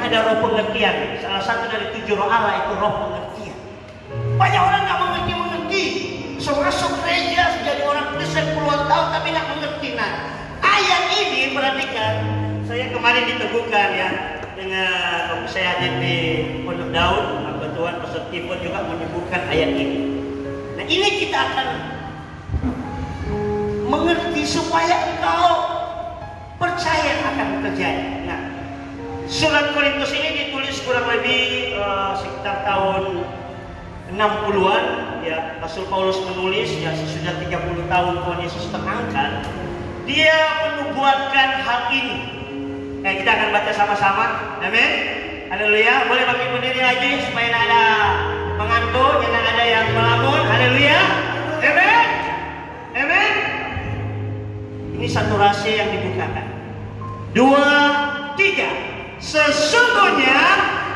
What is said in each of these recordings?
ada roh pengertian. Salah satu dari 7 roh Allah itu roh pengertian. Banyak orang nggak mengerti. So masuk gereja, jadi orang Kristen puluhan tahun tapi nggak mengerti. Nah, ayat ini perhatikan. Saya kemarin diteguhkan ya dengan saya hadir di Pondok Daud. Tuhan Pastor Tipon juga menyebutkan ayat ini. Nah, ini kita akan mengerti supaya engkau percaya akan terjadi. Nah, surat Korintus ini ditulis kurang lebih sekitar tahun 60-an ya. Rasul Paulus menulis ya sesudah 30 tahun Tuhan Yesus terangkat. Dia menubuatkan hal ini. Kita akan baca sama-sama. Amin. Haleluya. Boleh bagi berdiri lagi supaya tidak ada mengantuk, jangan ada yang melamun. Haleluya. Amin. Amin. Ini satu rahasia yang dibukakan. 2, 3. Sesungguhnya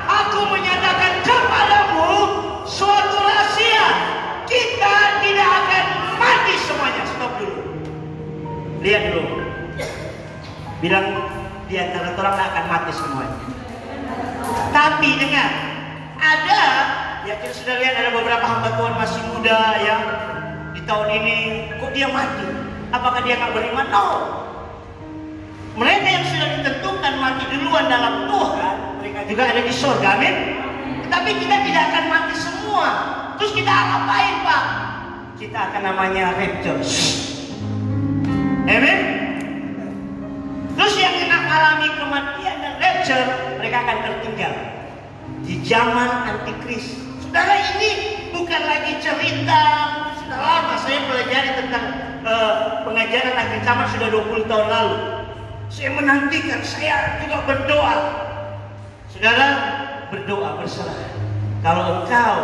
aku menyatakan kepadamu suatu rahasia. Kita tidak akan mati semuanya. Stop dulu. Lihat dulu. Bilang di antara orang tidak akan mati semuanya. Tapi dengar, ada ya kita sudah lihat ada beberapa hamba Tuhan masih muda yang di tahun ini kok dia mati. Apakah dia akan beriman? No. Mereka yang sudah ditentukan mati duluan dalam Tuhan, mereka juga ada di surga, amin. Tetapi kita tidak akan mati semua. Terus kita ngapain, Pak? Kita akan namanya rapture. Amin. Terus yang mengalami kematian dan rapture, mereka akan tertinggal di zaman antikris. Saudara, ini bukan lagi cerita. Sudah lama saya pelajari tentang pengajaran akhir zaman sudah 20 tahun lalu. Saya menantikan, saya juga berdoa. Saudara, berdoa berserah. Kalau engkau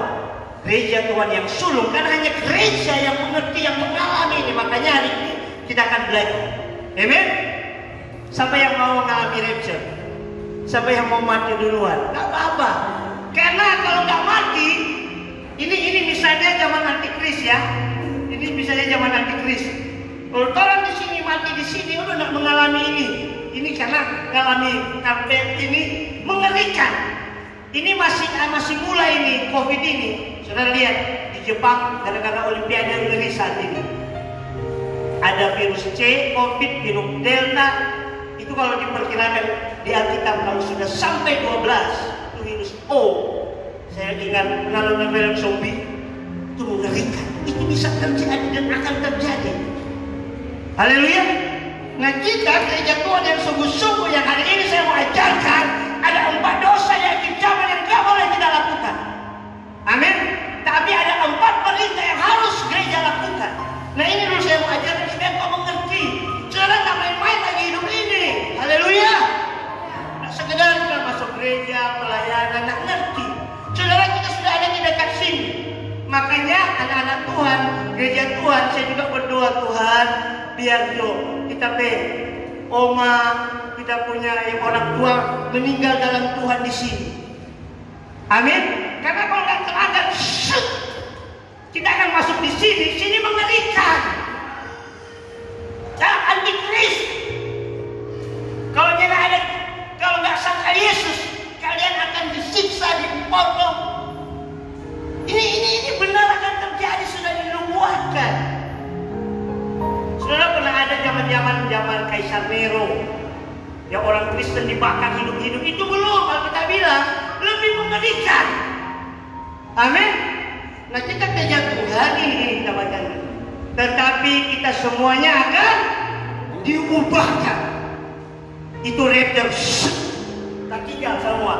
gereja Tuhan yang sulung, kan hanya gereja yang mengerti, yang mengalami ini. Makanya hari ini kita akan belajar. Amin. Siapa yang mau mengalami rapture? Siapa yang mau mati duluan? Gak apa-apa. Karena kalau gak mati, ini misalnya zaman antikris ya. Ini misalnya zaman antikris. Kalau orang di sini mati di sini, udah gak mengalami ini. Ini karena mengalami karpet ini mengerikan. Ini masih mulai ini COVID ini. Saudara lihat di Jepang gara-gara Olimpiade ngeri saat ini. Ada virus C, COVID, virus Delta. Itu kalau diperkirakan di Alkitab kalau sudah sampai 12 itu virus O. Saya ingat mengalami film zombie itu mengerikan. Itu bisa terjadi dan akan terjadi. Haleluya. Nah, kita gereja Tuhan yang sungguh-sungguh yang hari ini saya mau ajarkan, ada 4 dosa yang kecaman yang gak boleh kita lakukan. Amin. Tapi ada 4 perintah yang harus gereja lakukan. Nah, ini dulu saya mau ajarkan supaya kau mengerti. Saudara gak main-main lagi hidup ini. Haleluya. Nah, sekedar kita masuk gereja, pelayanan, gak ngerti. Saudara, kita sudah ada di dekat sini. Makanya anak-anak Tuhan, gereja Tuhan, saya juga berdoa Tuhan, biar kita oma, kita punya yang orang tua meninggal dalam Tuhan di sini. Amin. Karena kalau nggak teladan, kita akan masuk di sini mengerikan. Antikris. Kalau nggak sangka Yesus, kalian akan disiksa, dipotong. Ini benar akan terjadi, sudah dinubuatkan. Saudara, pernah ada zaman Kaisar Nero, yang orang Kristen dibakar hidup-hidup. Itu belum, kalau kita bilang lebih mengerikan. Amin. Nah, kita kerja Tuhan ini kita baca. Tetapi kita semuanya akan diubahkan. Itu rapture. Tak tinggal semua.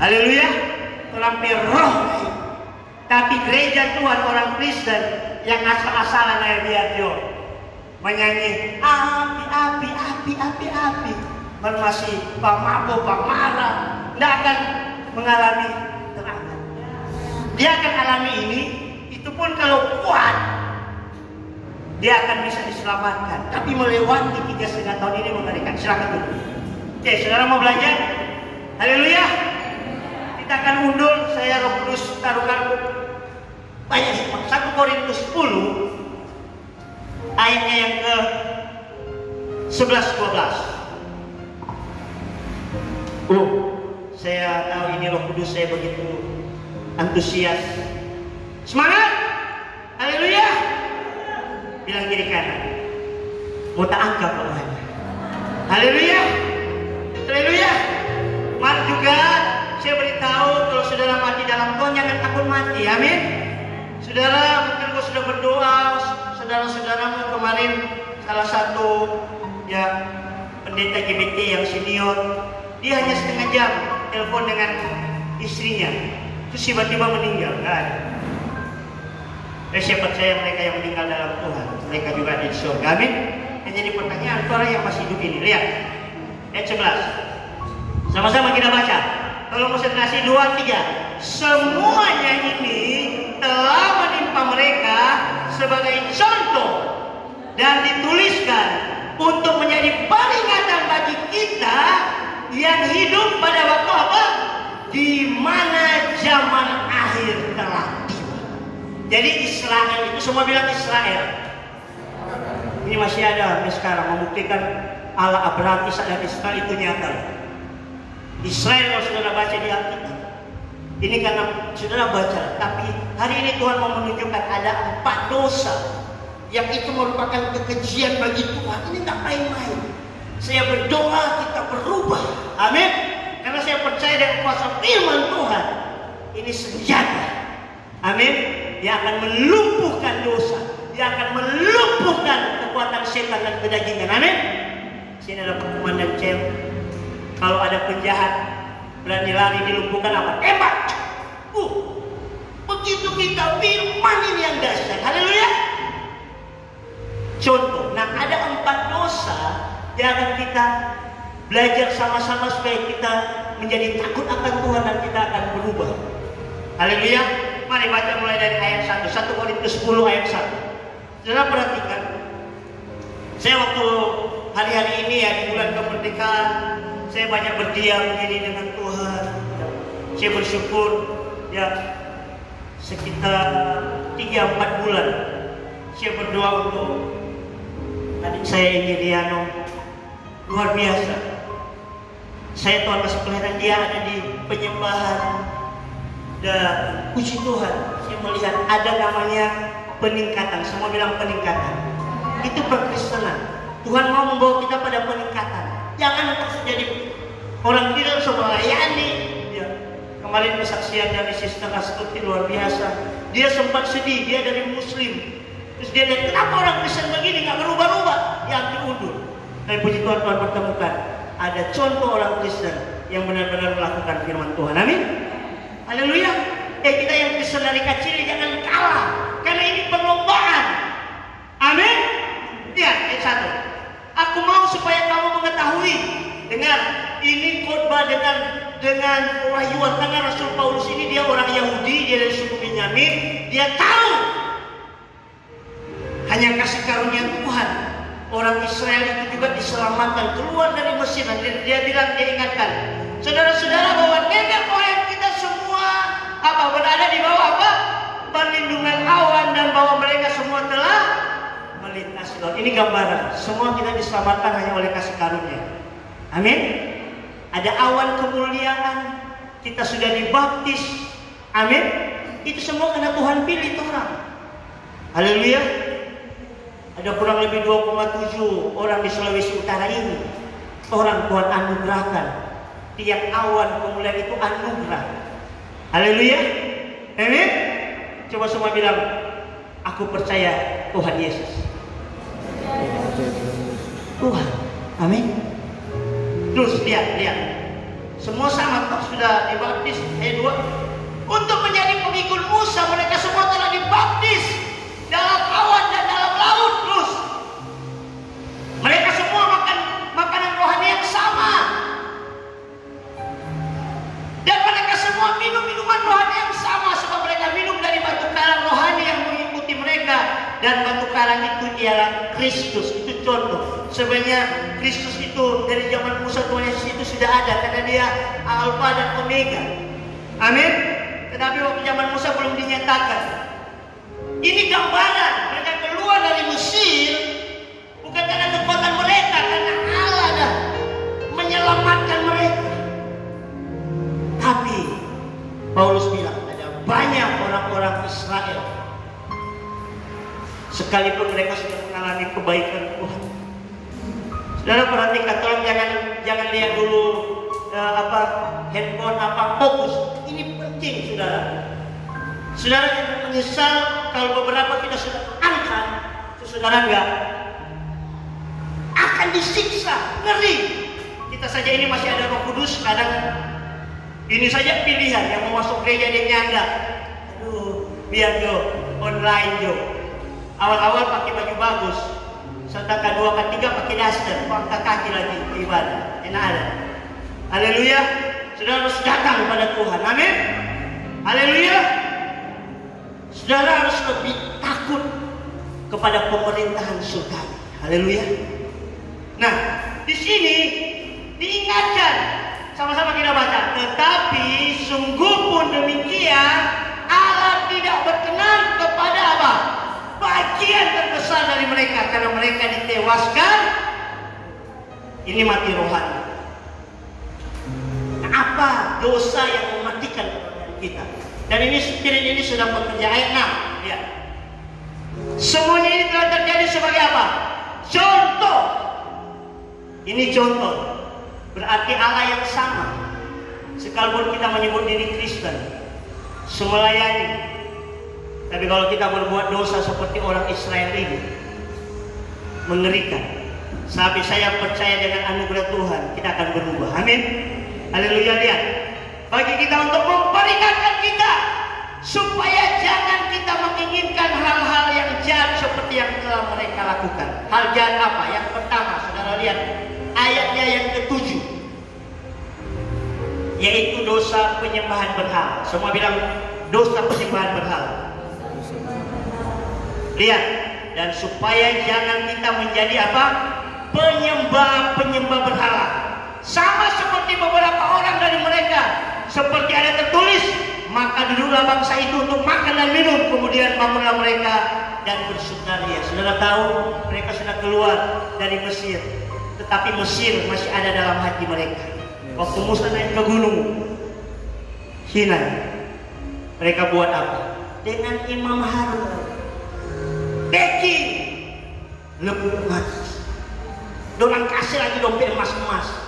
Haleluya. Terlampir roh. Tapi gereja Tuhan orang Kristen yang asal-asalan kayak biar menyanyi api. Masih pamabuk, pamarah, tidak akan mengalami terangkat. Dia akan alami ini. Itu pun kalau kuat, dia akan bisa diselamatkan. Tapi melewati 3,5 tahun ini mengerikan. Silakan dulu. Oke, saudara mau belajar? Haleluya. Kita akan undur. Saya Roh Kudus taruhkan banyak hikmah. 1 Korintus 10 ayatnya yang ke 11-12. Oh, saya tahu ini Roh Kudus, saya begitu antusias. Semangat! Haleluya! Bilang kiri kanan. Mau tak angkat Pak. Haleluya! Haleluya! Mari juga saya beritahu, kalau saudara mati dalam Tuhan jangan takut mati. Amin. Saudara mungkin kalau sudah berdoa, saudara-saudaramu kemarin salah satu ya pendeta GBT yang senior, dia hanya setengah jam telepon dengan istrinya, terus tiba-tiba meninggal. Nggak ada. Saya percaya mereka yang meninggal dalam Tuhan, mereka juga ada di surga. Amin. Yang jadi pertanyaan, orang yang masih hidup ini, lihat ayat 11. Sama-sama kita baca. Tolong konsentrasi 2, 3. Semuanya ini telah menimpa mereka sebagai contoh dan dituliskan untuk menjadi peringatan bagi kita yang hidup pada waktu apa? Di mana zaman akhir telah tiba. Jadi Israel itu, semua bilang Israel. Ini masih ada sampai sekarang membuktikan Allah Abraham, Ishak dan Israel itu nyata. Israel kalau saudara baca di Alkitab, ini karena saudara baca, tapi hari ini Tuhan mau menunjukkan ada 4 dosa yang itu merupakan kekejian bagi Tuhan. Ini tak main-main. Saya berdoa kita berubah, amin. Karena saya percaya dengan kuasa firman Tuhan, ini senjata, amin, yang akan melumpuhkan dosa, yang akan melumpuhkan kekuatan setan dan kedagingan, amin. Sini ada komandan Cem. Kalau ada penjahat berani lari dilumpuhkan apa? Tembak. Begitu kita firman ini yang dahsyat. Haleluya. Contoh, nah ada 4 dosa yang akan kita belajar sama-sama supaya kita menjadi takut akan Tuhan dan kita akan berubah. Haleluya. Mari baca mulai dari ayat 1. 1 Korintus 10 ayat 1. Saudara perhatikan. Saya waktu hari-hari ini ya di bulan kemerdekaan, saya banyak berdiam diri dengan Tuhan. Saya bersyukur ya sekitar 3-4 bulan saya berdoa untuk adik saya Emiliano. Luar biasa. Saya Tuhan masih kelihatan dia ada di penyembahan. Dan puji Tuhan, saya melihat ada namanya peningkatan. Semua bilang peningkatan. Itu perkristenan. Tuhan mau membawa kita pada peningkatan. Jangan terus jadi orang tidak melayani. Ya. Kemarin kesaksian dari Sister Astuti luar biasa. Dia sempat sedih, dia dari Muslim. Terus dia lihat kenapa orang Kristen begini nggak berubah-ubah, yang diundur. Tapi puji Tuhan, Tuhan pertemukan ada contoh orang Kristen yang benar-benar melakukan firman Tuhan. Amin. Haleluya. Kita yang Kristen dari kecil jangan kalah, karena ini perlombaan. Amin. Lihat ayat 1. Aku mau supaya kamu mengetahui. Dengar, ini khotbah dengan kewayuan. Karena Rasul Paulus ini dia orang Yahudi, dia dari suku Benyamin. Dia tahu hanya kasih karunia Tuhan. Orang Israel itu juga diselamatkan keluar dari Mesir. Dan dia bilang, dia ingatkan, saudara-saudara, bahwa nenek moyang kita semua berada di bawah apa? Perlindungan awan, dan bahwa mereka semua telah melintasi laut. Ini gambaran. Semua kita diselamatkan hanya oleh kasih karunia. Amin. Ada awan kemuliaan. Kita sudah dibaptis. Amin. Itu semua karena Tuhan pilih orang. Haleluya. Ada kurang lebih 2,7 orang di Sulawesi Utara ini. Orang Tuhan anugerahkan. Tiap awan kemuliaan itu anugerah. Haleluya. Amin. Coba semua bilang, aku percaya Tuhan Yesus. Tuhan. Amin. Terus lihat. Semua sama toh sudah dibaptis. Ayat 2. Untuk menjadi pengikut Musa, mereka semua telah dibaptis dalam awan dan dalam laut. Terus mereka semua makan makanan rohani yang sama. Dan mereka semua minum minuman rohani yang sama, sebab mereka minum dari batu karang rohani yang mengikuti mereka. Dan batu karang itu ialah Kristus. Itu contoh. Sebenarnya Kristus itu dari zaman Musa, Tuhan Yesus itu sudah ada, karena dia Alfa dan Omega. Amin. Tetapi waktu zaman Musa belum dinyatakan. Ini gambaran mereka keluar dari Mesir bukan karena kekuatan mereka, karena Allah dah menyelamatkan mereka. Paulus bilang ada banyak orang-orang Israel, sekalipun mereka sudah mengalami kebaikan Tuhan. Saudara perhatikan, tolong jangan lihat dulu handphone fokus. Ini penting, saudara. Saudara jangan menyesal kalau beberapa kita sudah angkat, saudara enggak akan disiksa, ngeri. Kita saja ini masih ada Roh Kudus, kadang ini saja pilihan yang mau masuk gereja dia nyanda. Aduh, biar Jo online Jo. Awal-awal pakai baju bagus, setelah kedua ketiga pakai daster, angkat kaki lagi ke ibadah. Enak ada. Haleluya. Saudara harus datang kepada Tuhan. Amin. Haleluya. Saudara harus lebih takut kepada pemerintahan surga. Haleluya. Nah, di sini diingatkan, sama-sama kita baca. Tetapi sungguh pun demikian, Allah tidak berkenan kepada apa? Bagian terbesar dari mereka, karena mereka ditewaskan. Ini mati rohani. Nah, apa dosa yang mematikan kita? Dan ini spirit ini sedang bekerja. Ayat 6. Ya. Semuanya ini telah terjadi sebagai apa? Contoh. Ini contoh. Berarti Allah yang sama. Sekalipun kita menyebut diri Kristen, semelayani, tapi kalau kita berbuat dosa seperti orang Israel ini, mengerikan. Sampai saya percaya dengan anugerah Tuhan, kita akan berubah. Amin. Haleluya. Lihat, bagi kita untuk memperingatkan kita supaya jangan kita menginginkan hal-hal yang jahat seperti yang telah mereka lakukan. Hal jahat apa? Yang pertama, saudara lihat ayatnya yang ke-7, yaitu dosa penyembahan berhala. Semua bilang dosa penyembahan berhala. Lihat, dan supaya jangan kita menjadi apa? Penyembah berhala. Sama seperti beberapa orang dari mereka, seperti ada tertulis, maka duduklah bangsa itu untuk makan dan minum, kemudian bangunlah mereka dan bersukaria. Saudara tahu, mereka sudah keluar dari Mesir, tetapi Mesir masih ada dalam hati mereka. Waktu Musa naik ke gunung Sinai, mereka buat apa? Dengan Imam Harun, beki, lebih emas, dorang kasih lagi dompet emas-emas.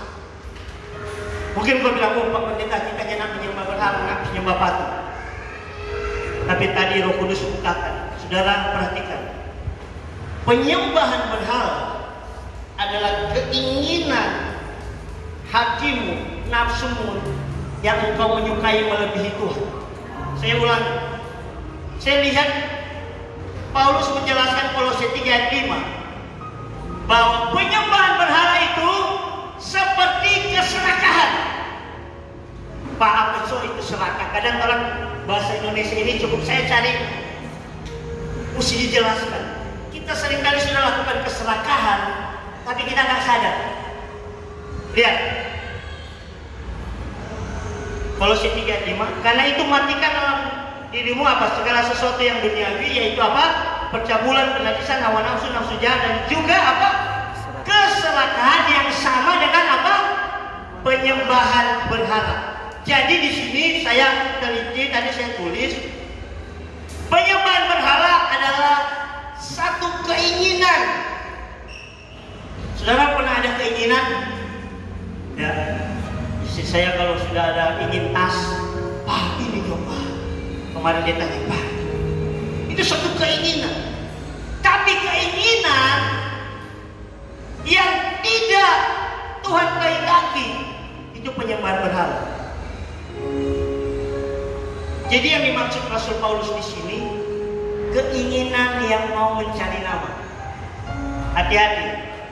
Mungkin kau bilang, oh Pak Pendeta, kita jangan menyembah berhala, nggak menyembah patung. Tapi tadi Roh Kudus bukakan, saudara perhatikan, penyembahan berhala adalah keinginan hatimu, nafsumu yang engkau menyukai melebihi Tuhan. Saya ulang, saya lihat Paulus menjelaskan Kolose 3 ayat 5 bahwa penyembahan berhala itu seperti keserakahan. Pak, apa itu serakah? Kadang orang bahasa Indonesia ini cukup saya cari, mesti dijelaskan. Kita seringkali sudah lakukan keserakahan, tapi kita nggak sadar. Lihat, Kolose 3:5, karena itu matikan dalam dirimu apa? Segala sesuatu yang duniawi, yaitu apa? Percabulan, kenajisan, hawa nafsu, nafsu jahat, dan juga apa? Keserakahan yang sama dengan apa? Penyembahan berhala. Jadi di sini saya teliti, tadi saya tulis, penyembahan berhala adalah satu keinginan. Saudara pernah ada keinginan? Ya, istri saya kalau sudah ada ingin tas, Pak ini dong Pak. Kemarin dia tanya, Pak, itu satu keinginan. Tapi keinginan yang tidak Tuhan kehendaki, itu penyembahan berhala. Jadi yang dimaksud Rasul Paulus di sini, keinginan yang mau mencari nama. Hati-hati,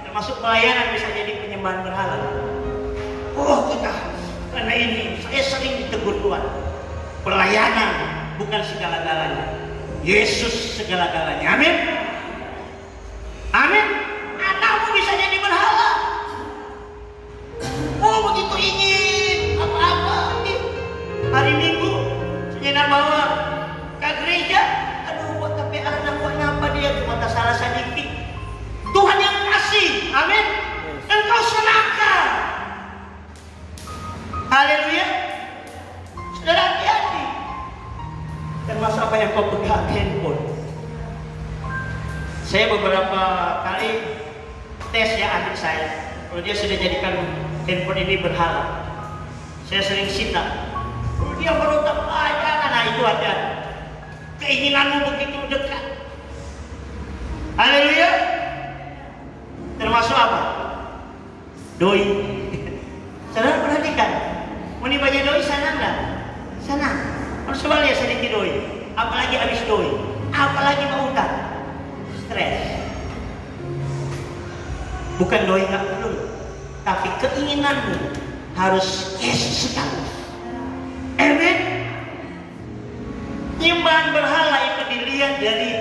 termasuk pelayanan bisa jadi penyembahan berhala. Oh kita, karena ini saya sering ditegur Tuhan, pelayanan bukan segala-galanya, Yesus segala-galanya. Amin. Amin. Anakmu bisa jadi berhala. Oh begitu ingin apa-apa. Hari Minggu saya bawa ke gereja, aduh buat tapi anak buat apa dia cuma tak salah sedikit. Tuhan yang kasih, amin. Engkau serahkan. Haleluya. Saudara hati-hati. termasuk apa yang kau pegang, handphone. Saya beberapa kali tes ya adik saya, kalau dia sudah jadikan handphone ini berhala. Saya sering sita. Kalau dia berontak, jangan, nah itu ada. Keinginanmu begitu dekat. Haleluya. Termasuk apa? Doi. Saudara perhatikan, mau dibaca doi sana enggak? Sana. Harus coba lihat sedikit doi. Apalagi habis doi. Apalagi mau utang. Stres. Bukan doi nggak perlu, tapi keinginanmu harus yes sekali. Amin. Penyembahan berhala itu dilihat dari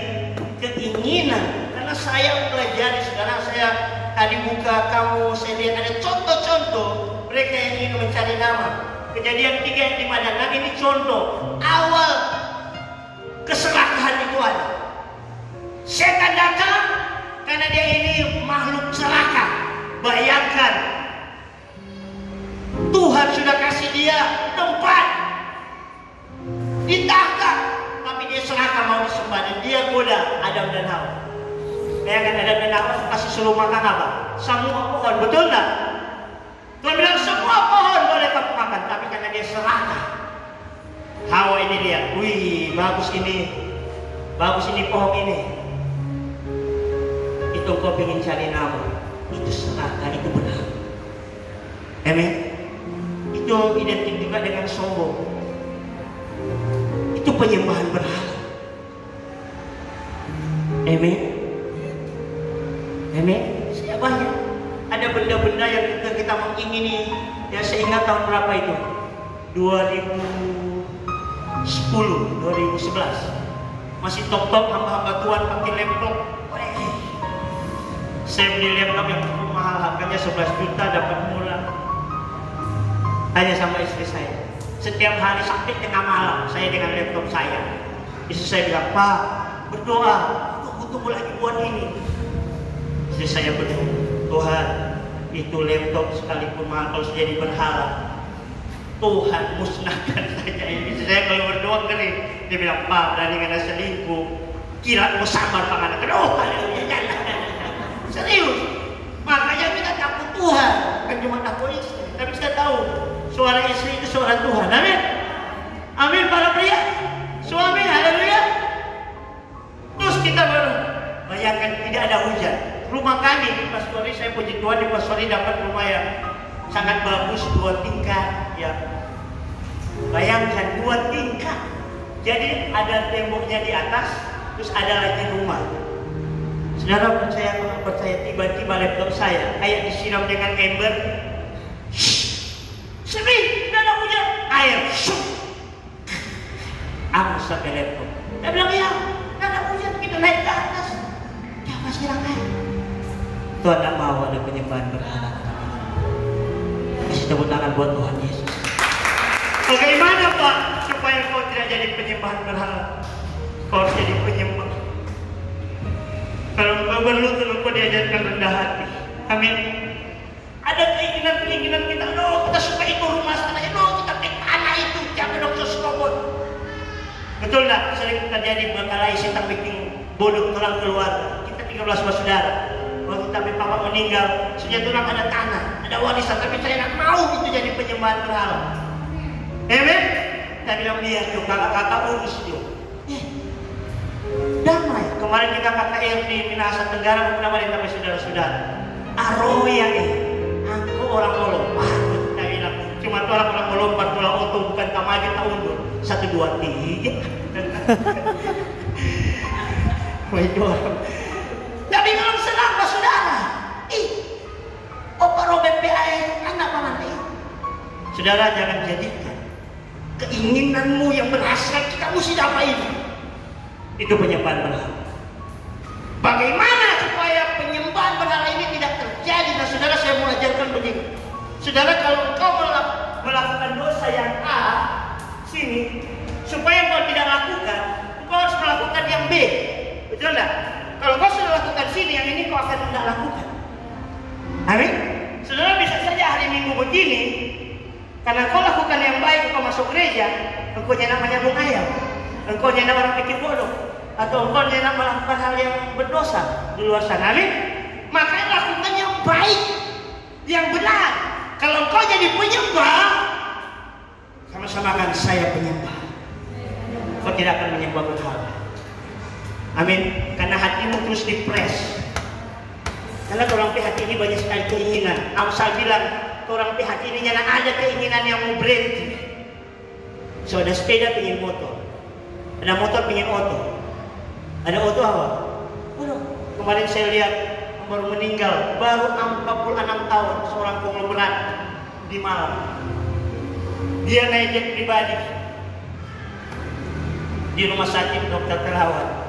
keinginan. Karena saya pelajari, saudara, saya tadi buka kamu, saya lihat ada contoh-contoh mereka yang ingin mencari nama. Kejadian 3 yang 5 dan 6 ini contoh awal keserakahan itu ada. Setan datang karena dia ini makhluk serakah. Bayangkan, Tuhan sudah kasih dia tempat ditangkap, tapi dia serakah mau disembah dan dia goda Adam dan Hawa. Bayangkan Adam dan Hawa kasih suruh makan apa? Semua pohon, betul tak? Tuhan bilang semua pohon boleh kamu makan, tapi karena dia serakah, Hawa ini lihat, wih bagus ini pohon ini. Itu kau ingin cari nama, itu serakah, itu benar. Amin. Itu identik juga dengan sombong. Itu penyembahan berhala. Amin. Amin. Saya banyak ada benda-benda yang kita mengingini. Ya saya ingat tahun berapa itu? 2011. Masih top-top hamba-hamba Tuhan pakai laptop. Saya beli laptop yang cukup mahal, harganya 11 juta, dapat murah. Tanya sama istri saya. Setiap hari sampai tengah malam saya dengan laptop saya. Istri saya bilang, Pak, berdoa, aku butuh lagi buat ini. Istri saya berdoa, Tuhan, itu laptop sekalipun mahal kalau jadi berhala, Tuhan musnahkan saja ini. Istri saya kalau berdoa kering, dia bilang, Pak, berani kena selingkuh, kira mau sabar Pak anak. Oh, haleluya, jangan. Serius. Makanya kita takut Tuhan, bukan cuma takut istri, tapi kita tahu suara istri itu suara Tuhan. Amin. Amin para pria. Suami, haleluya. Terus kita bayangkan tidak ada hujan. Rumah kami di Pastori, saya puji Tuhan di Pastori dapat rumah yang sangat bagus, 2 tingkat ya. Bayangkan 2 tingkat. Jadi ada temboknya di atas, terus ada lagi rumah. Saudara percaya atau tidak percaya, tiba-tiba laptop saya kayak disiram dengan ember. Sering, tidak ada hujan, air. Aku sampai laptop. Dia bilang, ya, tidak ada hujan, kita naik ke atas. Siapa siram air? Tuhan tidak mau ada penyembahan berhala. Kasih tepuk tangan buat Tuhan Yesus. Bagaimana Pak supaya kau tidak jadi penyembahan berhala? Kau harus jadi penyembah. Kalau kau berlutut, kau diajarkan rendah hati. Amin. Ada keinginan kita, kita suka itu rumah sana, kita pengen tanah itu, jangan dokter serobot. Betul tak? Sering terjadi berkala setan bikin bodoh orang keluarga. Kita 13 bersaudara. Waktu tapi papa meninggal, sudah orang ada tanah, ada warisan, tapi saya tidak mau itu jadi penyembahan berhala. Amin. Saya bilang dia tuh kakak-kakak urus dia. Damai. Kemarin kita KKR di Minahasa Tenggara beberapa hari sampai saudara-saudara. Aroya aku orang melompat. Saya bilang cuma orang melompat pulang auto bukan tamaju tak undur. 1, 2, 3. Itu orang. Tapi kalau senang pak saudara. Opa Robert PAE anak mana ini? Saudara jangan jadikan keinginanmu yang berhasrat kamu mesti dapat ini. Itu penyembahan berhala. Bagaimana supaya penyembahan berhala ini tidak terjadi? Nah saudara, saya mau ajarkan begini. Saudara, kalau engkau melakukan dosa yang A sini, supaya engkau tidak lakukan, engkau harus melakukan yang B. Betul tidak? Kalau kau sudah lakukan sini, yang ini kau akan tidak lakukan. Amin. Saudara, bisa saja hari Minggu begini, karena kau lakukan yang baik, kau masuk gereja, engkau namanya bung ayam. engkau jangan orang pikir bodoh, atau engkau jangan melakukan hal yang berdosa di luar sana. Amin. Makanya lakukan yang baik, yang benar. Kalau engkau jadi penyembah, sama-sama kan saya penyembah. Kau tidak akan menyembah berhala. Amin. Karena hatimu terus dipres. Karena orang hati ini banyak sekali keinginan. Amsal bilang, orang hati ini nyana ada keinginan yang mau berhenti. So ada sepeda pengen motor, ada motor pengen oto, ada oto apa? Waduh, kemarin saya lihat baru meninggal, baru 46 tahun, seorang konglomerat di Malang. Dia naik jet pribadi di rumah sakit dokter terawat.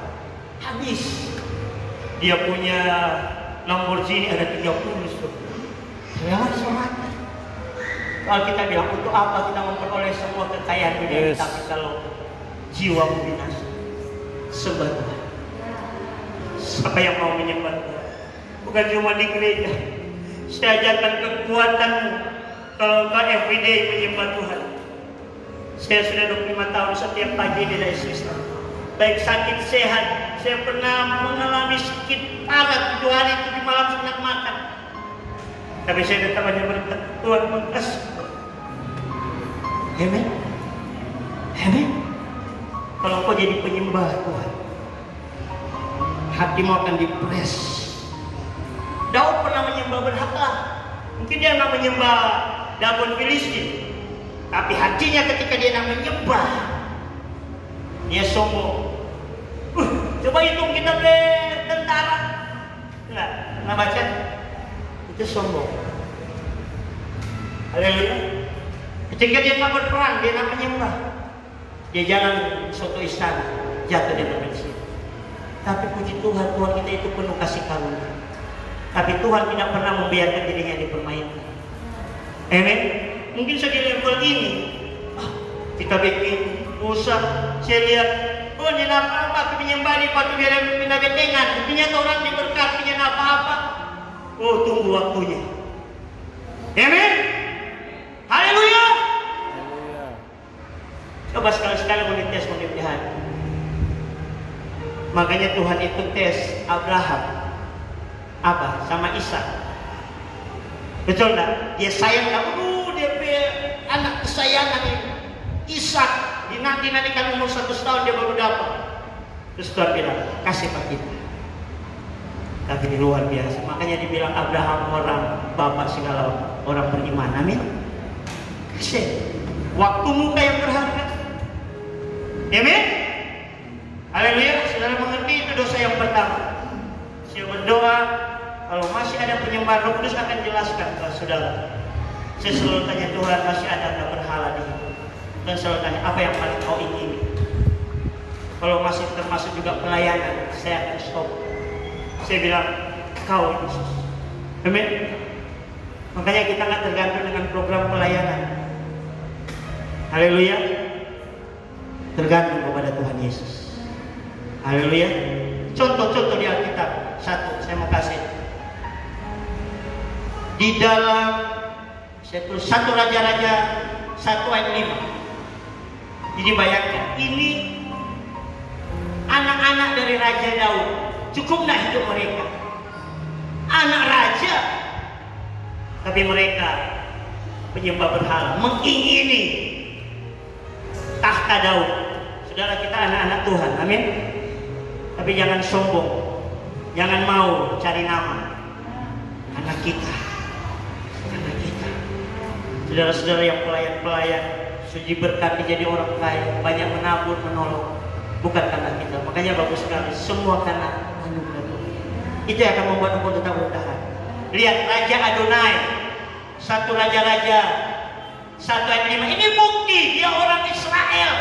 Habis dia punya Lamborghini ada 30 so. Saya mati. Kalau kita bilang untuk apa kita memperoleh semua kekayaan dunia, tapi kalau jiwa binasa, sembah Tuhan. Siapa yang mau menyembah Tuhan? Bukan cuma di gereja. Saya ajarkan kekuatanmu kalau engkau everyday menyembah Tuhan. Saya sudah 25 tahun setiap pagi di Daesista. Baik sakit sehat, saya pernah mengalami sakit parah 7 hari 7 malam saya makan. Tapi saya tetap hanya berkata Tuhan makasih. Amin. Amin. Kalau kau jadi penyembah Tuhan, hatimu akan dipres. Daud pernah menyembah berhala. Mungkin dia nak menyembah Dagon Filistin, tapi hatinya ketika dia nak menyembah, dia sombong. Coba hitung kita be tentara. Enggak, pernah baca? Itu sombong. Haleluya. Ketika dia nak berperang, dia nak menyembah, dia jalan suatu istana, jatuh dia terbenci. Tapi puji Tuhan, Tuhan kita itu penuh kasih karunia. Tapi Tuhan tidak pernah membiarkan dirinya dipermainkan. Amen. Mungkin saya di level ini, kita bikin usaha, saya lihat, oh ini apa-apa, penyembah di patu biar pindah betengan, ternyata orang diberkat, punya apa-apa. Oh, tunggu waktunya. Amen. Haleluya. Coba sekali-sekali menites hati. Makanya Tuhan itu tes Abraham apa sama Ishak. Betul tak? Dia sayang tak? Dia anak kesayangan Ishak dinanti-nantikan umur 100 tahun dia baru dapat. Terus Tuhan bilang kasih pak kita. Tapi ini luar biasa. Makanya dibilang Abraham orang bapak segala orang beriman. Amin. Kasih. Waktumu yang berharga. Amin. Haleluya. Saudara mengerti itu dosa yang pertama. Saya berdoa kalau masih ada penyembah Roh Kudus akan jelaskan ke saudara. Saya selalu tanya Tuhan masih ada nggak berhala di hidup, dan selalu tanya apa yang paling kau ingini. Kalau masih termasuk juga pelayanan, saya akan stop. Saya bilang kau Yesus. Amin. Makanya kita nggak tergantung dengan program pelayanan. Haleluya. Tergantung kepada Tuhan Yesus. Haleluya. Contoh-contoh di Alkitab. Satu, saya mau kasih. Di dalam saya tulis 1 Raja-Raja 1 ayat 5. Jadi bayangkan, ini anak-anak dari Raja Daud. Cukup nggak hidup mereka? Anak raja, tapi mereka penyembah berhala, mengingini tahta Daud. Saudara, kita anak-anak Tuhan, amin. Tapi jangan sombong, jangan mau cari nama. Anak kita, saudara-saudara yang pelayan-pelayan, suji berkati jadi orang kaya, banyak menabur, menolong, bukan karena kita. Makanya bagus sekali, semua karena anugerah Tuhan. Itu yang akan membuat engkau tetap bertahan. Lihat Raja Adonai, 1 Raja-Raja 1 ayat 5. Ini bukti dia orang Israel,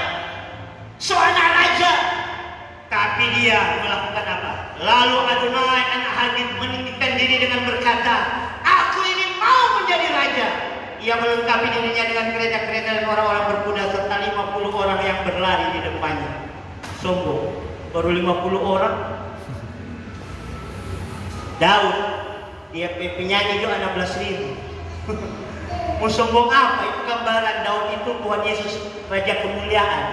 seorang raja, tapi dia melakukan apa? Lalu Adonai anak Hagit meninggikan diri dengan berkata, aku ini mau menjadi raja. Ia melengkapi dirinya dengan kereta-kereta dan orang-orang berkuda serta 50 orang yang berlari di depannya. Sombong, baru 50 orang. Daud, dia penyanyi itu 16.000. Mau sombong apa? Itu gambaran Daud itu Tuhan Yesus Raja kemuliaan.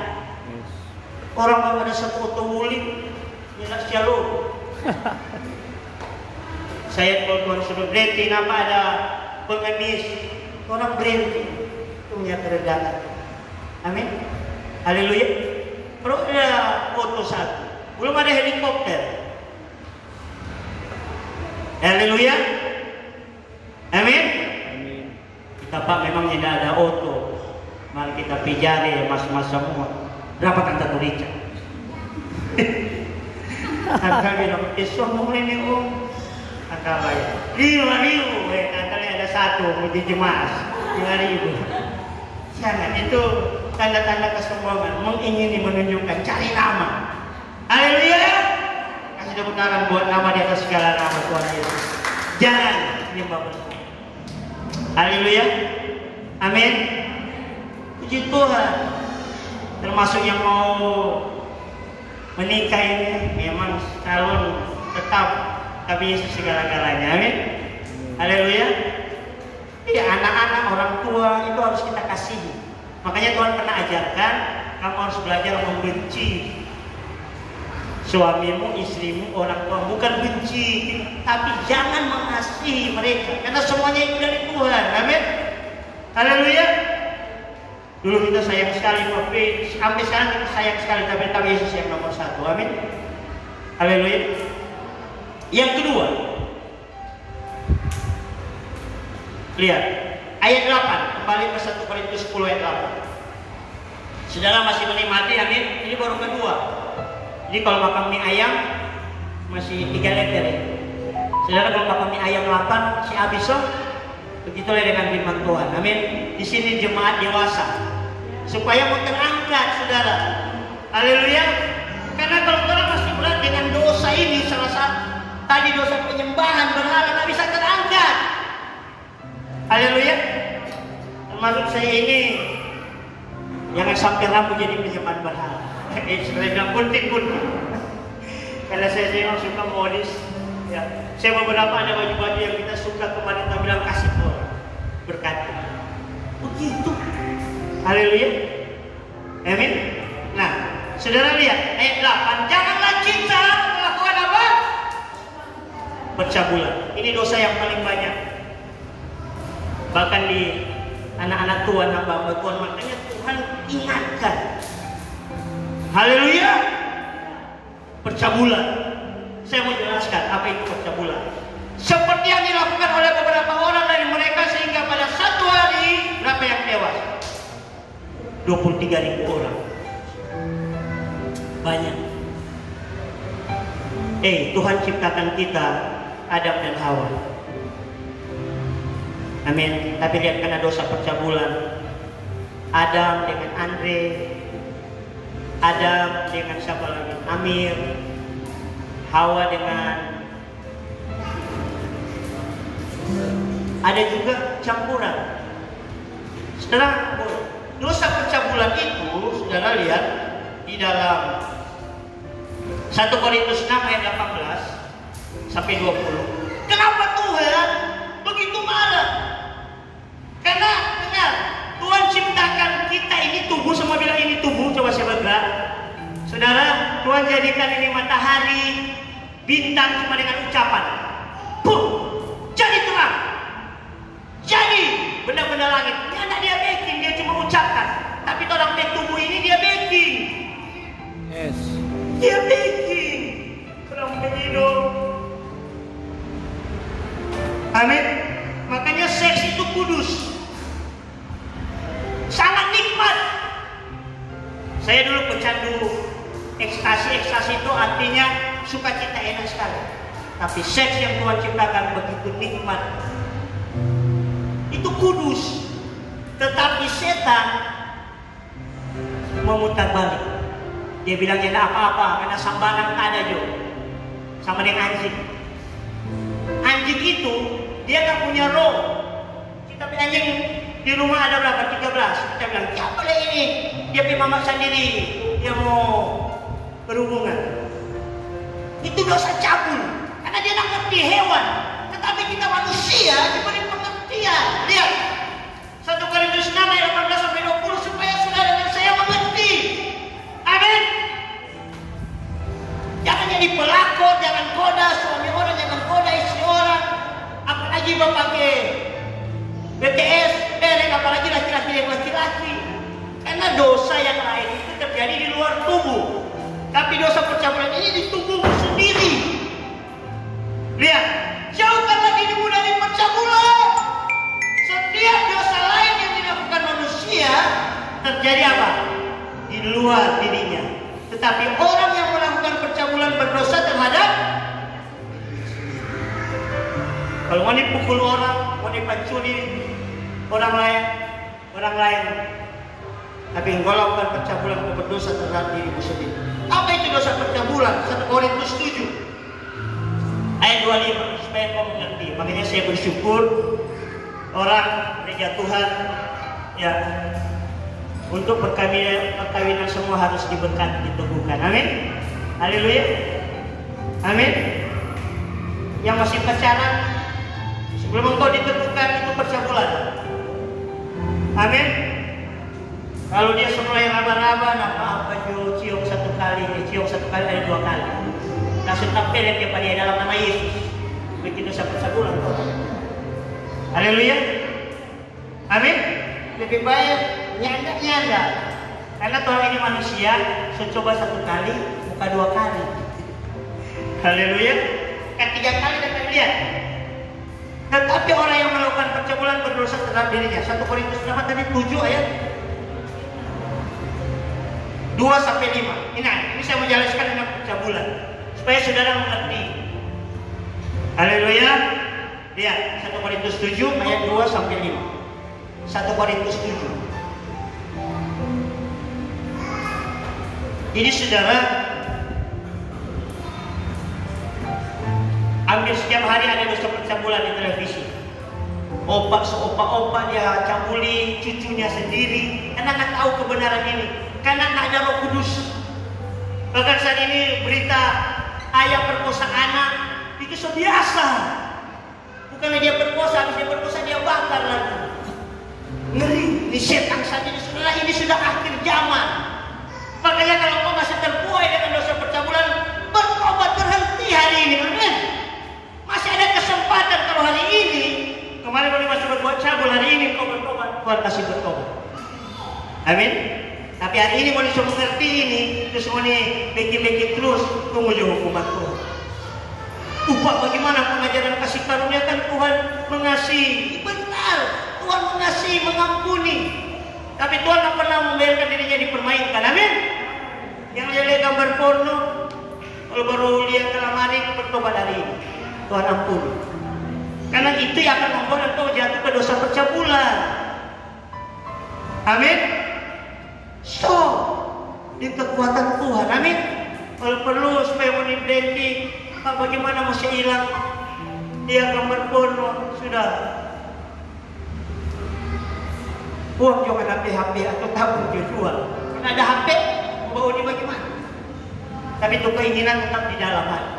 Orang kalau ada satu wuling, nyenak shalom. Saya kalau sudah berhenti, nama ada pengemis, orang berhenti, punya keredakan. Amin. Haleluya. Perlu ada foto satu, belum ada helikopter. Haleluya. Amin. Kita Pak memang tidak ada auto. Mari kita pijari mas-mas semua. Berapa kan satu rica? Kakak bilang, semua ini om. Kakak bayar 5.000. Kakaknya ada satu, muji jemaah 5.000. Jangan, itu tanda-tanda kesombongan, mengingini menunjukkan, cari nama. Haleluya. Kasih tepuk tangan buat nama di atas segala nama Tuhan Yesus. Jangan nyembah berhala. Haleluya. Amin. Puji Tuhan. Termasuk yang mau menikah ini memang calon tetap, tapi Yesus segala-galanya. Amin. Haleluya. Ya, anak-anak, orang tua itu harus kita kasihi. Makanya Tuhan pernah ajarkan, kamu harus belajar membenci suamimu, istrimu, orang tua. Bukan benci, tapi jangan mengasihi mereka, karena semuanya itu dari Tuhan. Amin. Haleluya. Dulu kita sayang sekali, tapi sampai sekarang kita sayang sekali, tapi Yesus yang nomor satu. Amin. Haleluya. Yang kedua, lihat ayat 8, kembali ke 1 Korintus 10 ayat 8. Saudara masih menikmati, amin. Ini baru kedua. Jadi kalau makan mie ayam masih 3 liter ya. Saudara kalau makan mie ayam 8 si habis loh. Begitulah dengan firman Tuhan. Amin. Di sini jemaat dewasa supaya mau terangkat, saudara. Haleluya. Karena kalau orang masih berat dengan dosa ini, salah satu tadi dosa penyembahan berhala, nggak bisa terangkat. Haleluya. Termasuk saya ini, jangan sampai rambut jadi penyembahan berhala. Saya bilang gunting. Karena saya memang suka modis. Ya. Saya beberapa ada baju-baju yang kita suka, kemarin kita bilang kasih orang berkati. Begitu. Haleluya. Amin. Nah, saudara lihat ayat 8. Janganlah kita melakukan apa? Pencabulan. Ini dosa yang paling banyak. Bahkan di anak-anak Tuhan, hamba-hamba Tuhan, makanya Tuhan ingatkan. Haleluya. Percabulan. Saya mau jelaskan apa itu percabulan. Seperti yang dilakukan oleh beberapa orang dari mereka, sehingga pada satu hari berapa yang tewas? 23.000 orang. Banyak. Tuhan ciptakan kita, Adam dan Hawa. Amin. Tapi lihat karena dosa percabulan, Adam dengan Andre, Adam dengan siapa lagi? Amir, Hawa dengan, ada juga campuran. Saudara, dosa pencabulan itu, saudara lihat di dalam 1 Korintus 6 ayat 18 sampai 20. Kenapa Tuhan begitu marah? Karena dengar, Tuhan ciptakan kita ini tubuh, semua bilang ini tubuh, coba saya bergerak. Saudara, Tuhan jadikan ini matahari, bintang cuma dengan ucapan. Puh, jadi terang. Jadi benda-benda langit. Ini anak dia baking, dia cuma ucapkan. Tapi orang tubuh ini dia baking. Yes. Dia baking. Orang minum. Amin. Makanya seks itu kudus. Sangat nikmat. Saya dulu pecandu ekstasi. Ekstasi itu artinya sukacita, enak sekali. Tapi seks yang Tuhan ciptakan begitu nikmat. Itu kudus. Tetapi setan memutar balik. Dia bilang tidak apa-apa karena sambaran ada juga. Sama dengan anjing. Anjing itu dia tak punya roh. Tapi anjing di rumah ada berapa? 13. Kita bilang, ya boleh ini. Dia punya mama sendiri. Dia mau berhubungan. Itu dosa cabul. Karena dia tak ngerti hewan. Tetapi kita manusia diberi pengertian. Lihat 1 Korintus 6 ayat 18 sampai 20 supaya saudara dan saya mengerti. Amin. percabulan ini di tubuhmu sendiri. Lihat, jauhkanlah dirimu dari percabulan. Setiap dosa lain yang dilakukan manusia terjadi apa? Di luar dirinya. Tetapi orang yang melakukan percabulan berdosa terhadap. Kalau mau pukul orang, mau pancuri orang lain, tapi engkau lakukan percabulan, engkau berdosa terhadap dirimu sendiri. Apa itu dosa percabulan? 1 Korintus 7 ayat 25, supaya kau mengerti. Makanya saya bersyukur orang gereja Tuhan ya, untuk perkawinan semua harus diberkati, diteguhkan. Amin. Haleluya. Amin. Yang masih pacaran, sebelum engkau diteguhkan, itu percabulan. Amin. Kalau dia semulai raba-raba, apa cium 1 kali, cium 1 kali ada 2 kali. Langsung tampil dia pada dalam nama Yesus. Begitu dosa percabulan. Haleluya. Amin. Lebih baik nyanda. Karena Tuhan ini manusia, coba 1 kali, bukan 2 kali. Haleluya. Ketiga kali datang lihat. Tetapi orang yang melakukan percabulan berdosa terhadap dirinya. 1 Korintus berapa tadi? 7 ayat 2-5. Ini saya menjelaskan tentang percabulan supaya saudara mengerti. Haleluya. Lihat 1 Korintus 7 ayat 2-5. 1 Korintus 7. Jadi saudara, hampir setiap hari ada dosa percabulan di televisi. Opa dia cabuli cucunya sendiri karena nggak tahu kebenaran ini, karena nggak ada Roh Kudus. Bahkan saat ini berita ayah perkosa anak itu so biasa. Bukannya dia perkosa, habis dia perkosa dia bakar lagi. Ngeri, ini setan saja. Sebenarnya ini sudah akhir zaman. Makanya kalau kau masih terbuai dengan dosa percabulan, bertobat, berhenti hari ini. Amin. Masih ada kesempatan. Kalau hari ini, kemarin kau masih berbuat cabul, hari ini kau bertobat, Tuhan kasih bertobat. Amin. Tapi hari ini mau disuruh mengerti ini, terus mau beki terus, tunggu je hukuman Tuhan. Upah bagaimana pengajaran kasih karunia, kan Tuhan mengasihi. Benar, Tuhan mengasihi, mengampuni. Tapi Tuhan tak pernah membiarkan dirinya dipermainkan. Amin. Yang lihat gambar porno, kalau baru lihat kelamari, bertobat hari ini, Tuhan ampuni. Karena itu yang akan membuat engkau jatuh ke dosa percabulan. Amin. So, di kekuatan Tuhan. Amin. Kalau perlu supaya menidenti, Pak, bagaimana masih hilang dia gambar porno, sudah buang jangan HP atau tabung dia jual. Karena ada HP, bawa dia bagaimana? Tapi itu keinginan tetap di dalam hati.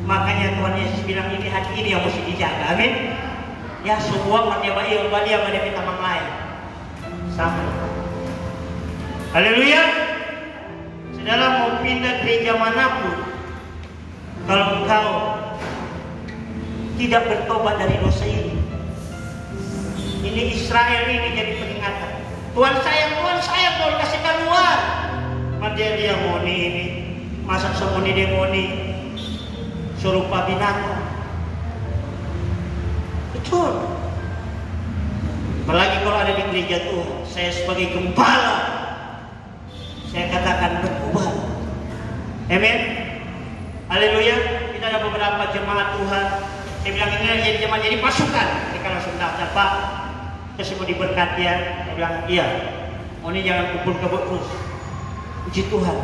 Makanya Tuhan Yesus bilang ini hati ini yang mesti dijaga. Amin. Ya semua manusia baik dia pada kita menglai. Sama. Haleluya. Saudara mau pindah gereja manapun, kalau engkau tidak bertobat dari dosa ini Israel ini jadi peringatan. Tuhan sayang, Tuhan kasih keluar. Dia mau ini, masak semuni demoni, serupa binatang. Betul. Apalagi kalau ada di gereja Tuhan, saya sebagai gembala, saya katakan berubah. Amin. Haleluya. Kita ada beberapa jemaat Tuhan. Saya bilang ini jadi jemaat, jadi pasukan. Mereka langsung daftar, Pak, kita semua diberkati ya. Saya bilang iya. Oh ini jangan kumpul kebut terus. Puji Tuhan.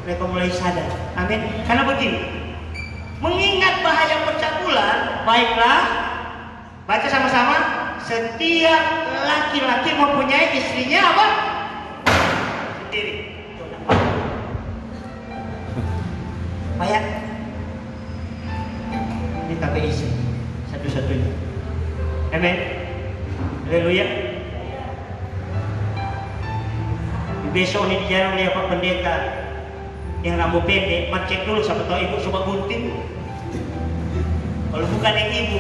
Mereka mulai sadar. Amin. Karena begini, mengingat bahaya percabulan, baiklah, baca sama-sama. Setiap laki-laki mempunyai istrinya apa? Sendiri. Bayar. Ini tak isi satu-satunya. Amin. Haleluya. Besok ini dijarang oleh Pak Pendeta yang rambut pendek, cek dulu siapa tahu ibu coba gunting. Kalau bukan yang ibu,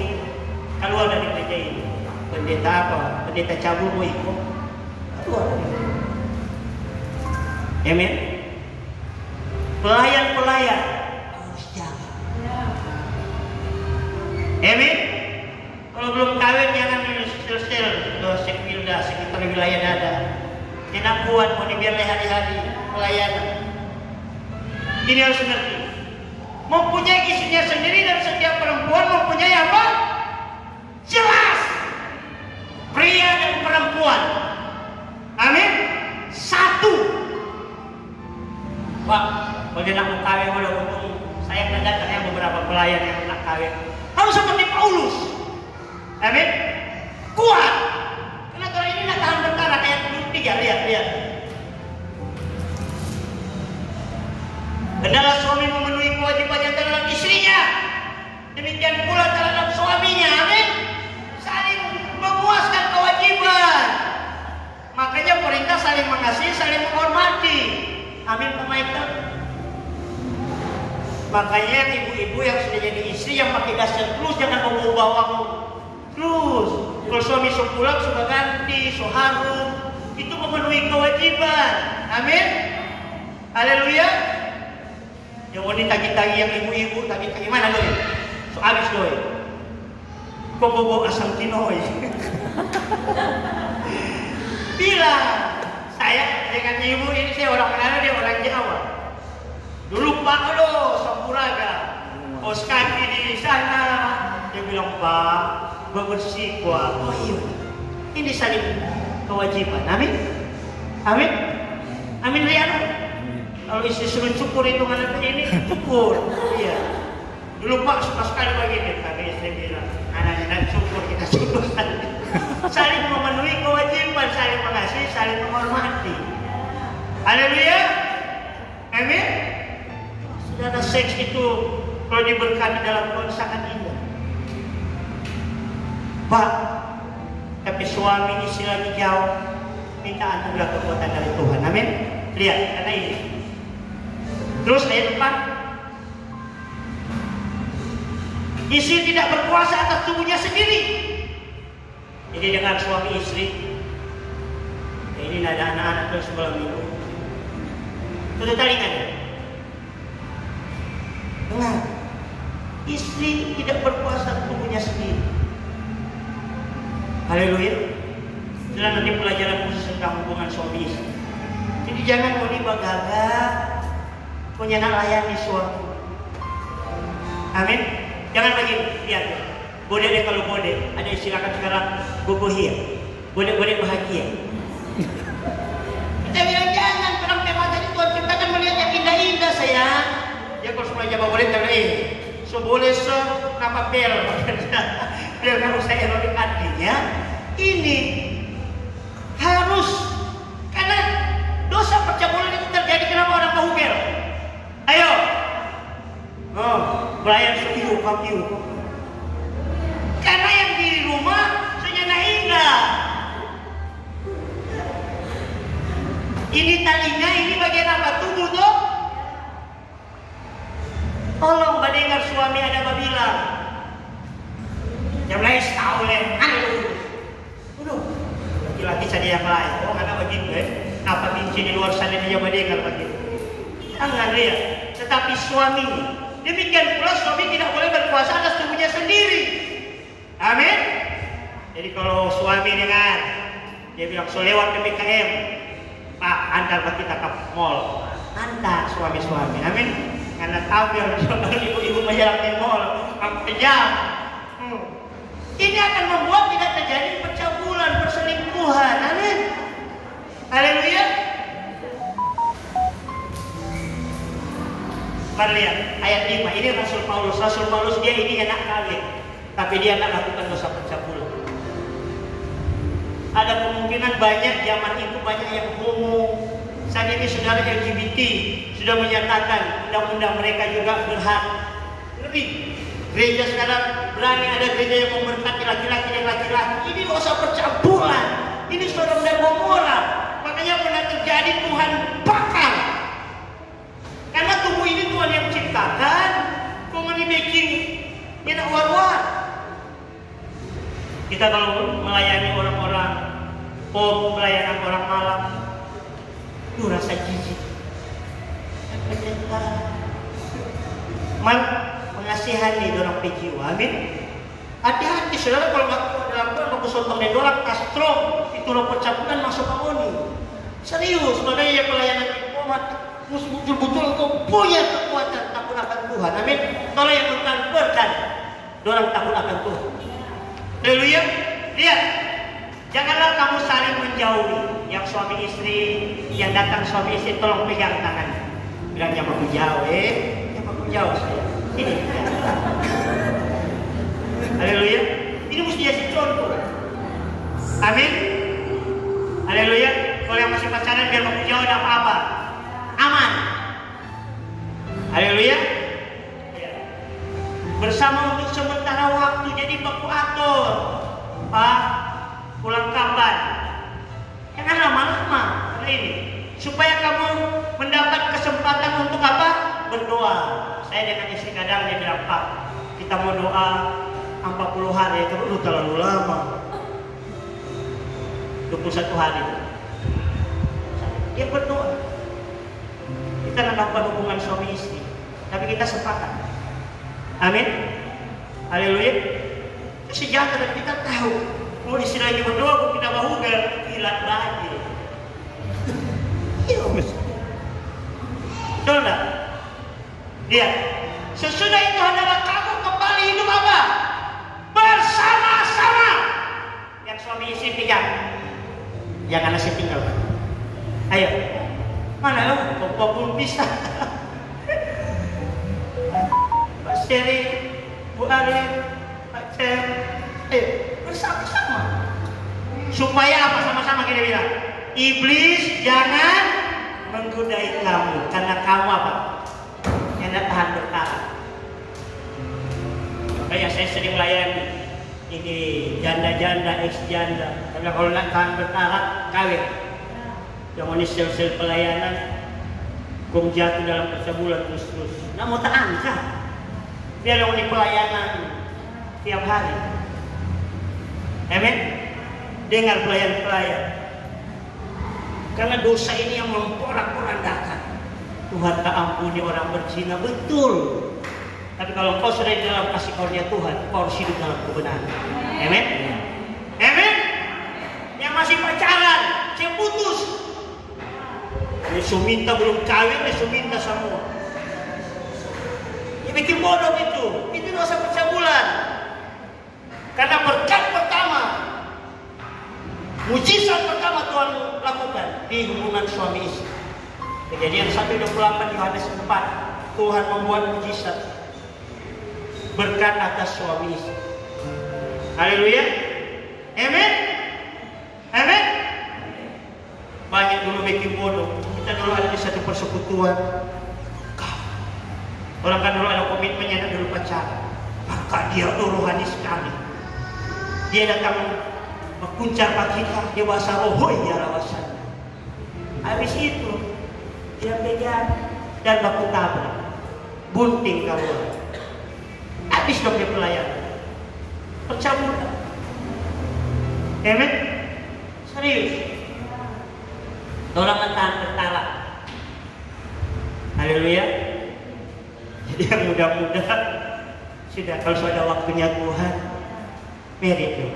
keluar dari gereja ini. Pendeta apa? Pendeta cabul mau ikut. Keluar. Amin. Pelayan-pelayan harus jaga. Amin. Kalau belum kawin jangan sel-sel sekilda sekitar wilayah dada. Tidak kuat mau dibiar hari-hari pelayanan. Ini harus ngerti. Mempunyai istrinya sendiri dan setiap perempuan mempunyai apa? Jelas. Pria dan perempuan. Amin. Satu. Pak, kalau dia nak kawin udah untung. Saya mendadak ya beberapa pelayan yang nak kawin. Harus seperti Paulus. Amin. Kuat. Karena kalau ini nak tahan perkara kayak 3, lihat. Hendaklah suami memenuhi kewajibannya terhadap istrinya. Demikian pula terhadap suaminya. Amin. Saling memuaskan kewajiban. Makanya perintah saling mengasihi, saling menghormati. Amin, pemainkan. Makanya ibu-ibu yang sudah jadi istri yang pakai dasar terus jangan mau bawang terus. Kalau suami sepulang suka ganti, harum. Itu memenuhi kewajiban. Amin. Haleluya. Yang mau ditagi-tagi yang ibu-ibu, tagi-tagi mana doi? So habis doi. Kok bobo asam tinoy. Bilang, saya dengan ibu ini saya orang mana dia orang Jawa. Dulu Pak Sampuraga, kos kaki di sana. Dia bilang Pak, bersih kuah. Oh iya, ini saling kewajiban. Amin, amin, amin Riano. Kalau istri suruh cukur itu mana ini cukur. Iya. Dulu Pak suka sekali begini. Tapi istri bilang, anak-anak cukur kita cukur. Saling memenuhi kewajiban, saling mengasihi, saling menghormati. Haleluya. Amin. Saudara, seks itu kalau diberkati dalam Tuhan sangat indah. Pak, tapi suami istri lagi jauh, minta anugerah kekuatan dari Tuhan. Amin. Lihat, karena ini. Terus ayat 4. Istri tidak berkuasa atas tubuhnya sendiri. Jadi dengan suami istri, ini ada anak-anak terus sebelah minggu. Sudah taringan ya? Dengar, istri tidak berkuasa tubuhnya sendiri. Haleluya. Setelah nanti pelajaran khusus tentang hubungan suami istri. Jadi jangan mau dibagaga punya anak layani suami. Amin. Jangan begini, lihat. Boleh deh kalau boleh. Ada istilah kan sekarang bobohia. Boleh bahagia. Kita bilang jangan perang tema tadi Tuhan ciptakan melihat yang indah-indah sayang. Ya kalau semua jawab boleh tapi so boleh so nama bel. Biar kamu saya erotik artinya ini harus karena dosa percabulan itu terjadi kenapa orang mau bel. Ayo. Oh, Brian sekiu kakiu. Karena yang di rumah senyana indah. Ini talinya, ini bagian apa? Tubuh tuh. Tolong mendengar suami ada bilang. Yang lain tahu leh. Udah. Laki-laki saja yang lain. Oh, karena begitu Apa kunci di luar sana dia mendengar begitu. Jangan lihat. Tetapi suami. Demikian pula suami tidak boleh berkuasa atas tubuhnya sendiri. Amin. Jadi kalau suami dengan dia bilang so lewat PPKM, Pak antar kita ke mall, antar suami-suami. Amin. Karena tahu kalau ibu-ibu menjalan di mall, sampai jam. Ini akan membuat tidak terjadi percabulan, perselingkuhan. Amin. Haleluya. Mari lihat ayat 5. Ini Rasul Paulus. Rasul Paulus dia ini enak kawin, tapi dia nak lakukan dosa pencabulan. Ada kemungkinan banyak zaman itu banyak yang homo. Saat ini saudara LGBT sudah menyatakan undang-undang mereka juga berhak. Ngeri. Gereja sekarang berani ada gereja yang memberkati laki-laki dan laki-laki. Ini dosa percabulan. Ini Sodom dan Gomora. Makanya pernah terjadi Tuhan bakar. Karena tubuh ini Tuhan yang ciptakan. Kok dibikin tidak war-war. Kita kalau melayani orang-orang pelayanan orang malam, itu rasa jijik. layani dorang pejiwa. Amin. Hati-hati saudara kalau nggak dalam Tuhan bagus sontongnya dorang kastrom itu lo percabulan masuk ke oni. Serius, makanya pelayanan diplomat betul-betul kau punya kekuatan takut akan Tuhan. Amin. Kalau yang mentransferkan dorang takut akan Tuhan. Haleluya. Lihat, janganlah kamu saling menjauhi. Yang suami istri, yang datang suami istri tolong pegang tangan. Bilang jangan aku jauh, jangan aku jauh saya. Ini. Haleluya. Ini mesti jadi contoh. Amin. Haleluya. Kalau yang masih pacaran biar aku jauh ada apa-apa. Aman. Haleluya. Bersama untuk sementara waktu. Jadi baku atur. Pak, pulang kapan? Jangan lama-lama ini. Supaya kamu mendapat kesempatan untuk apa? Berdoa. Saya dengan istri kadang dia bilang, Pak, kita mau doa 40 hari. Itu terlalu lama. 21 hari. Dia berdoa. Kita melakukan hubungan suami istri, tapi kita sepakat. Amin. Haleluya. Itu sejahtera. Kita tahu kalau istri lagi berdoa kita bahu hilang lagi. Iya, betul tak? Lihat. Sesudah itu adalah kamu kembali hidup apa? Bersama-sama. Yang suami istri pegang. Jangan nasi tinggal. Ayo. Mana lo? Kok belum bisa? Pak Seri, Bu Arif, Pak Cem, ayo bersama-sama. Supaya apa sama-sama kita bilang? Iblis jangan menggodai kamu, karena kamu apa? Yang tahan bertahan. Makanya saya sering layani ini janda-janda, ex-janda. Karena kalau nak tahan bertahan, kawin. Yang ini sel-sel pelayanan kong jatuh dalam percabulan terus-terus. Nak mau tak angkat. Dia yang ini pelayanan tiap hari. Amin. Dengar pelayan-pelayan. Karena dosa ini yang memporak-porandakan. Tuhan tak ampuni orang berzina, betul. Tapi kalau kau sudah di dalam kasih karunia Tuhan, kau harus hidup dalam kebenaran. Amin. Amin. Yang masih pacaran, saya putus. Dia minta belum kawin, dia minta semua. Dia bikin bodoh itu. Itu dosa percabulan. Karena berkat pertama, mujizat pertama Tuhan lakukan di hubungan suami istri. Kejadian 1:28 Yohanes 4, Tuhan membuat mujizat berkat atas suami istri. Haleluya. Amin. Amin. Banyak dulu bikin bodoh. Kita dulu ada di satu persekutuan. Orang kan dulu ada komitmennya dan dulu pacaran. Maka dia rohani sekali. Dia datang menguncar kita, dia bahasa rohoi ya rawasan. Habis itu dia pegang dan baku tabrak, bunting keluar. Habis dong dia pelayanan, percabulan. Amin. Serius. Orang tahan bertalak. Haleluya. Jadi yang muda-muda sudah kalau sudah waktunya Tuhan, merit dong.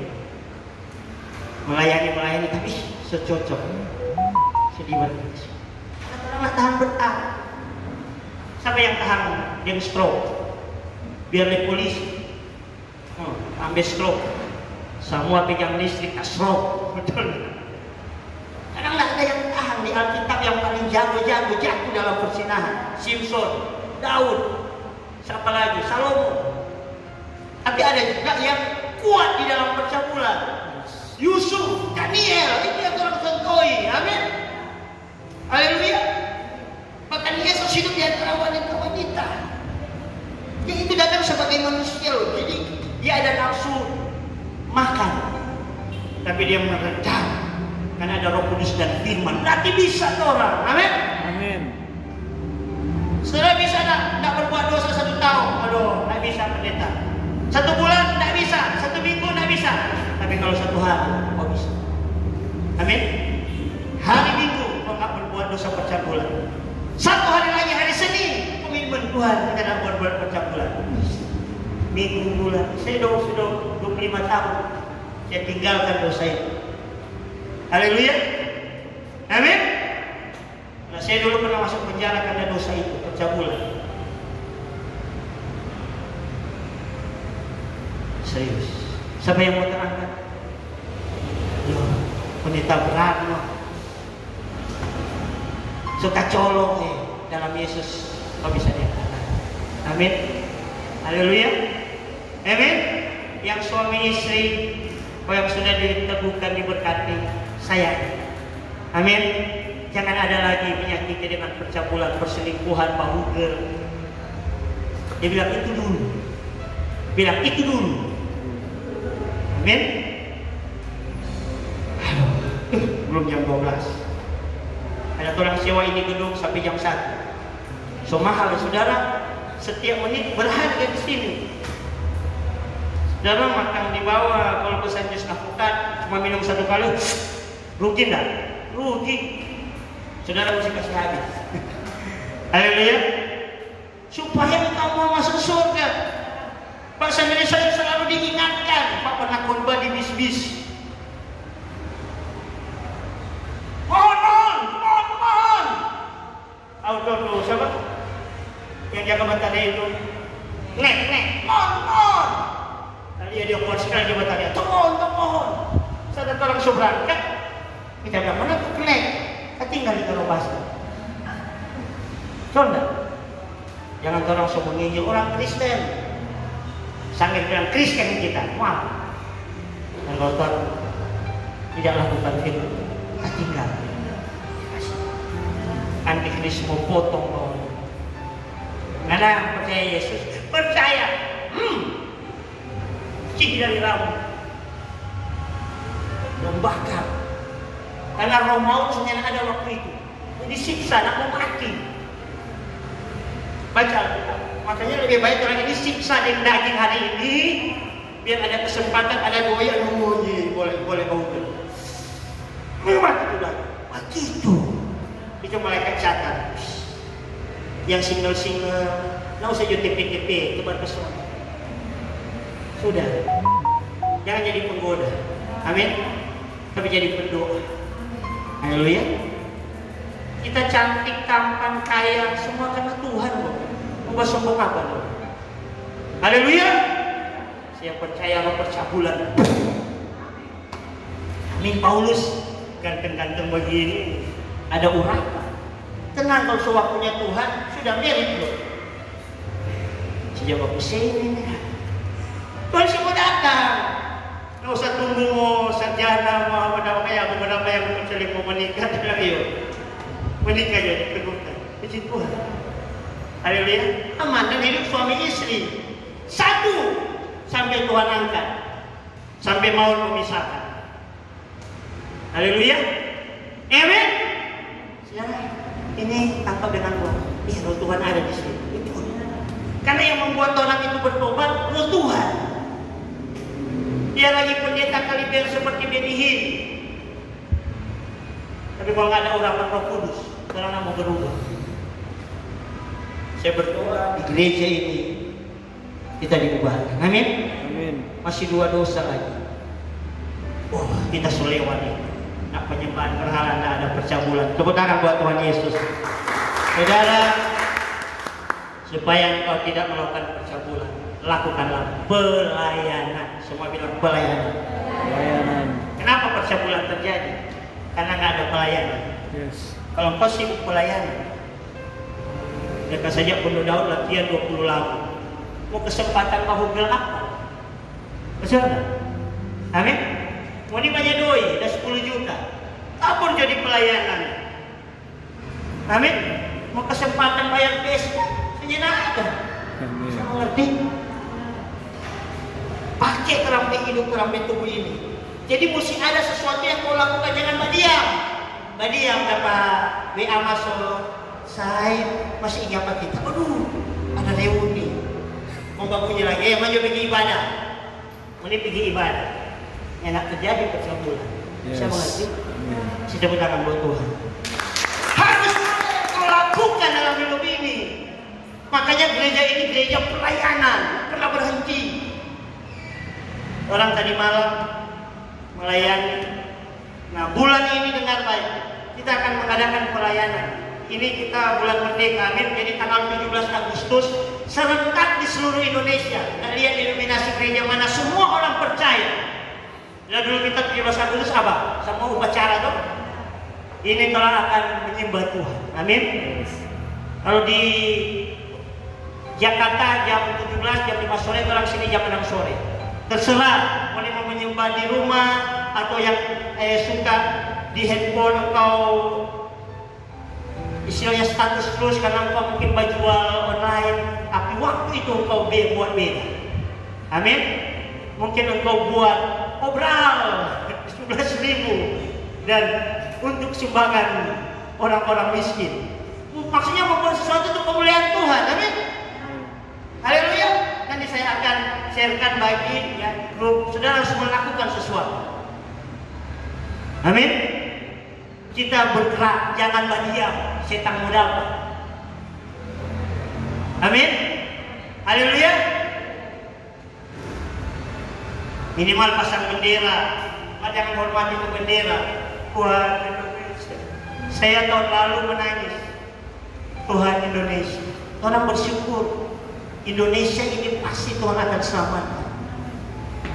Melayani tapi secocok. Sedih banget. Orang tahan bertalak. Siapa yang tahan yang stroke? Biar di polisi. Ambil stroke. Semua pegang listrik stroke. Betul. Karena nggak ada yang tahan di Alkitab yang paling jago-jago jatuh dalam persinahan. Simpson, Daud, siapa lagi? Salomo. Tapi ada juga yang kuat di dalam percabulan. Yusuf, Daniel, itu yang orang contohi. Amin. Haleluya. Bahkan Yesus hidup di antara wanita-wanita. Dia itu datang sebagai manusia loh. Jadi dia ada nafsu makan, tapi dia meredam. Karena ada Roh Kudus dan firman. Nanti bisa orang. Amin. Amin. Saudara bisa tak berbuat dosa 1 tahun? Aduh, tak bisa pendeta. 1 bulan tak bisa, 1 minggu tak bisa. Tapi kalau 1 hari, kau bisa. Amin. Hari Minggu kau tak berbuat dosa percabulan. 1 hari lagi hari Senin, komitmen Tuhan kita nak berbuat percabulan. minggu, bulan. Saya sudah 25 tahun. Saya tinggalkan dosa itu. Haleluya. Amin. Nah, saya dulu pernah masuk penjara karena dosa itu, pencabulan. Serius. Siapa yang mau terangkan? Pendeta berat loh. Suka colong dalam Yesus. Kau bisa dikatakan. Amin. Haleluya. Amin. Yang suami istri, yang sudah diteguhkan, diberkati, sayang. Amin. Jangan ada lagi menyakiti dengan percabulan, perselingkuhan, bahugel. Dia bilang itu dulu. Bilang itu dulu. Amin. Belum jam 12. Ada orang sewa ini gedung sampai jam 1. So mahal saudara. Setiap menit berharga di sini. Saudara makan di bawah, kalau pesan jus apokat cuma minum 1 kali, rugi enggak? Rugi. Saudara mesti kasih habis. Haleluya. Supaya engkau mau masuk surga. Pak Sandri saya selalu diingatkan, Pak pernah khotbah di bis-bis. Mohon. Tahu siapa? Yang jaga batalnya itu. Mohon. Tadi dia kuat sekali di batalnya. Mohon. Saya tolong berangkat. Kita bilang mana tuh nek? Tinggal di Kalobasa. Contoh. Jangan tolong menginjil orang Kristen. Sangat bilang Kristen kita. Wah. Dan kotor tidak lakukan itu. Tinggal. Antikris mau potong bawah. Karena percaya Yesus, percaya. Cik dari rambut membakar. Karena roh maut sebenarnya ada waktu itu. Disiksa, nak mau mati. Baca Alkitab. Makanya lebih baik orang ini siksa dengan daging hari ini, biar ada kesempatan, ada doi yang menguji, boleh bahugel. Memang itu dah. Begitu. Itu malaikat catat. Yang single-single, nggak usah jadi TP-TP, tebar pesona. Sudah. Jangan jadi penggoda. Amin. Tapi jadi pendoa. Haleluya. Kita cantik, tampan, kaya, semua karena Tuhan loh. Mau sombong apa loh? Haleluya. Saya percaya sama percabulan. Amin. Paulus ganteng-ganteng begini, ada urapan. Tenang, kalau sewaktunya Tuhan sudah merit loh. Sejak waktu sini Tuhan semua datang. Nggak usah tunggu sarjana mau apa yang mencelik mau menikah. Menikah jadi kedudukan. Puji Tuhan. Haleluya. Aman dan hidup suami istri. Satu sampai Tuhan angkat, sampai maut memisahkan. Haleluya. Amin. Ini tangkap dengan Tuhan. Iya, roh Tuhan ada di sini. Karena yang membuat orang itu bertobat, roh Tuhan. Dia lagi pendeta kali biar seperti Benny Hinn. Tapi kalau nggak ada urapan Roh Kudus, orang mau berubah. Saya berdoa di gereja ini kita diubahkan. Amin. Amin. Masih 2 dosa lagi. Kita selewati. Nak penyembahan berhala, tidak ada percabulan. Tepuk tangan buat Tuhan Yesus. Saudara, supaya engkau tidak melakukan percabulan, lakukanlah pelayanan. Semua bilang pelayanan. Kenapa percabulan terjadi? Karena nggak ada pelayanan. Yes. Kalau engkau sibuk pelayanan, mereka saja penuh Daud latihan 20 lagu. Mau kesempatan bahugel apa? Betul? Amin. Mau ini banyak doi, ada 10 juta. Tabur jadi pelayanan. Amin. Mau kesempatan bayar PS, sejenak ada. Saya mengerti. Pakai keramik hidup, keramik tubuh ini. Jadi mesti ada sesuatu yang kau lakukan, jangan berdiam. Berdiam dapat WA masuk. Saya masih ingat kita. Aduh, ada reuni. Mau bangunnya lagi, maju pergi ibadah. Ini pergi ibadah. Enak terjadi percabulan. Yes. Saya mengerti. Saya tepuk tangan buat Tuhan. Harus kau lakukan dalam hidup ini. Makanya gereja ini gereja pelayanan. Pernah berhenti. Orang tadi malam melayani. Nah, bulan ini dengar baik, kita akan mengadakan pelayanan. Ini kita bulan Merdeka, amin. Jadi tanggal 17 Agustus serentak di seluruh Indonesia. Kita lihat denominasi gereja mana semua orang percaya. Ya dulu kita 17 Agustus apa? Sama upacara dong. Ini telah akan menyembah Tuhan. Amin. Kalau di Jakarta jam 17, jam 5 sore, orang sini jam 6 sore. Terserah, boleh mau menyembah di rumah atau yang suka di handphone engkau istilahnya status terus karena engkau mungkin jual online, tapi waktu itu engkau buat beda. Amin. Mungkin engkau buat obral 11.000 dan untuk sumbangan orang-orang miskin. Maksudnya membuat sesuatu untuk kemuliaan Tuhan. Amin. Haleluya. Nanti saya akan sharekan bagi ya, grup. Saudara harus melakukan sesuatu. Amin. Kita bergerak, jangan berdiam. Setan modal. Amin. Haleluya. Minimal pasang bendera. Jangan hormati ke bendera. Tuhan Indonesia. Saya tahun lalu menangis. Tuhan Indonesia. Orang bersyukur. Indonesia ini pasti Tuhan akan selamatkan.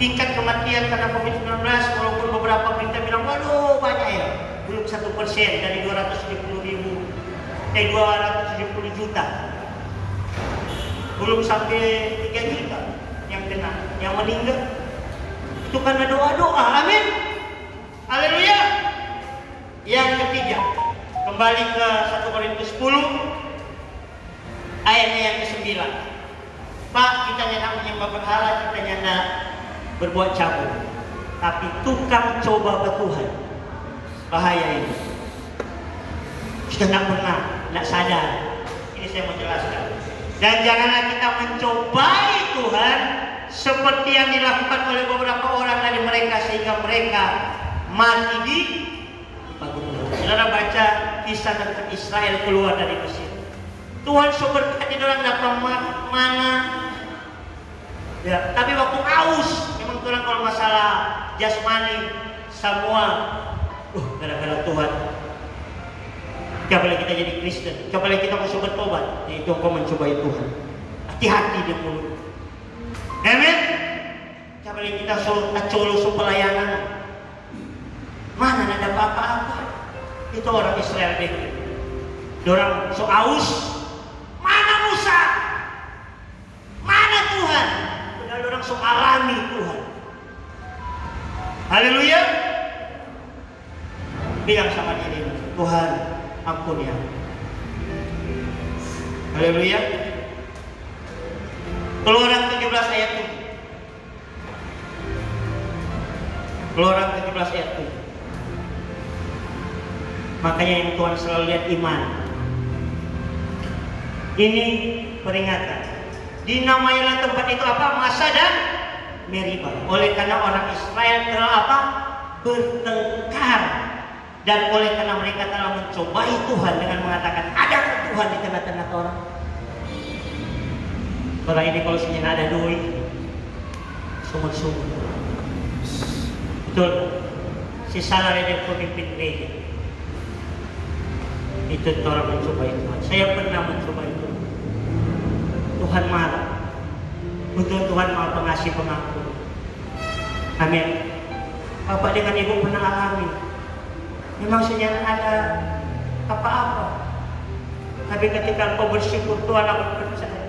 Tingkat kematian karena COVID-19 walaupun beberapa berita bilang waduh banyak ya, belum 1% dari 270 juta, belum sampai 3 juta yang kena, yang meninggal. Itu karena doa-doa. Amin. Haleluya. Yang ketiga, kembali ke 1 Korintus 10 ayatnya yang ke-9. Pak, kita nyenang menyembah berhala, kita nyenang berbuat cabul, tapi tukang coba bertuhan. Bahaya ini. Kita nak pernah, nak sadar. Ini saya mau jelaskan. Dan janganlah kita mencobai Tuhan seperti yang dilakukan oleh beberapa orang dari mereka sehingga mereka mati di pagunungan. Saudara baca kisah tentang Israel keluar dari Mesir. Tuhan berkati orang dapat mana. Ya, tapi waktu aus, memang orang kalau masalah jasmani semua, gara-gara Tuhan. Coba kita jadi Kristen, coba kita mau bertobat, yaitu kau mencobai Tuhan. Hati-hati di mulut. Amin. Coba kita colo pelayanan. Mana ada apa-apa? Itu orang Israel deh. Orang so aus. Mana Musa? Mana Tuhan? Padahal orang so alami Tuhan. Haleluya. Bilang sama diri, Tuhan ampun ya. Haleluya. Keluaran 17 ayat 7. Keluaran 17 ayat 7. Makanya yang Tuhan selalu lihat iman. Ini peringatan. Dinamailah tempat itu apa? Masa dan Meribah. Oleh karena orang Israel telah apa? Bertengkar. Dan oleh karena mereka telah mencobai Tuhan dengan mengatakan, adakah Tuhan di tengah-tengah orang? Orang ini kalau senyum ada doi, sumur-sumur. Betul. Si salah dia pemimpin gereja. Itu orang mencobai Tuhan. Saya pernah mencobai Tuhan. Tuhan marah. Betul, Tuhan mau pengasih pengampun. Amin. Bapak dengan ibu pernah alami. Memang senyum ada apa-apa. Tapi ketika kau bersyukur Tuhan aku percaya.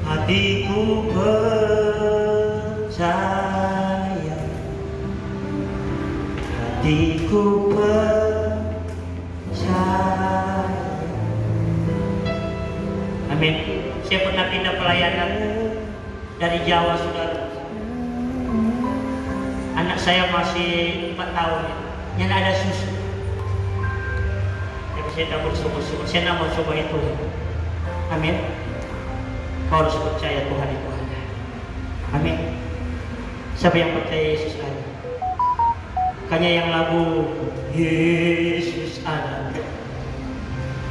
Hatiku percaya. Hatiku percaya. Amin. Saya pernah pindah pelayanan dari Jawa, saudara. Anak saya masih 4 tahun. Yang ada susu. Tapi saya tak bersyukur. Saya nak mau coba itu. Amin. Kau harus percaya Tuhan itu ada. Amin. Siapa yang percaya Yesus ada? Makanya yang lagu Yesus ada.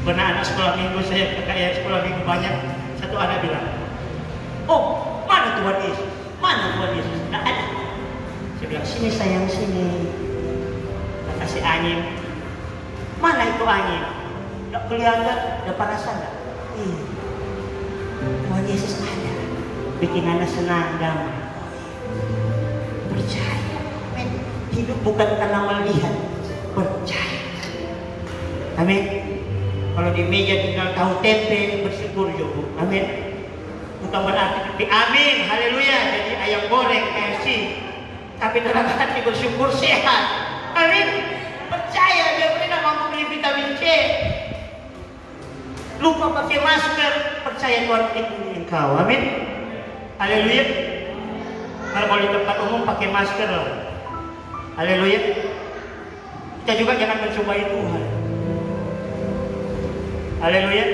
Pernah anak sekolah minggu, saya kayak sekolah minggu banyak. Satu anak bilang, oh mana Tuhan Yesus? Mana Tuhan Yesus? Tidak ada. Saya bilang, sini sayang, sini. Saya kasih angin. Mana itu angin? Tidak kelihatan, ada panasan nggak? Tuhan Yesus ada. Bikin Anda senang, damai. Percaya. Hidup bukan karena melihat, percaya. Amin. Kalau di meja tinggal tahu tempe, bersyukur juga. Amin. Bukan berarti amin, haleluya, jadi ayam goreng KFC. Tapi dalam hati bersyukur sehat. Amin. Percaya dia tidak mampu beli vitamin C. Lupa pakai masker, percaya Tuhan lindungi engkau. Amin. Haleluya. Kalau di tempat umum pakai masker. Haleluya. Kita juga jangan mencobai Tuhan. Haleluya.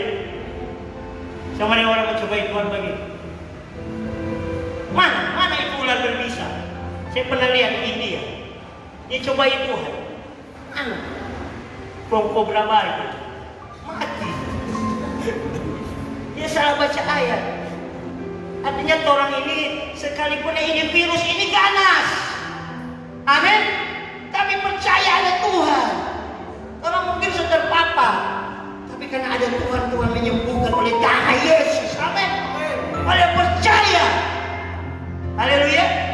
Sama dengan orang mencobai Tuhan bagi. Mana itu ular berbisa? Saya pernah lihat di India. Dia cobai Tuhan. Mana? Kobra itu mati. Dia salah baca ayat. Artinya orang ini sekalipun ini virus ini ganas. Amin. Tapi percaya ada Tuhan. Orang mungkin sudah terpapar. Tapi karena ada Tuhan menyembuhkan oleh darah Yesus. Amin. Oleh percaya. Haleluya.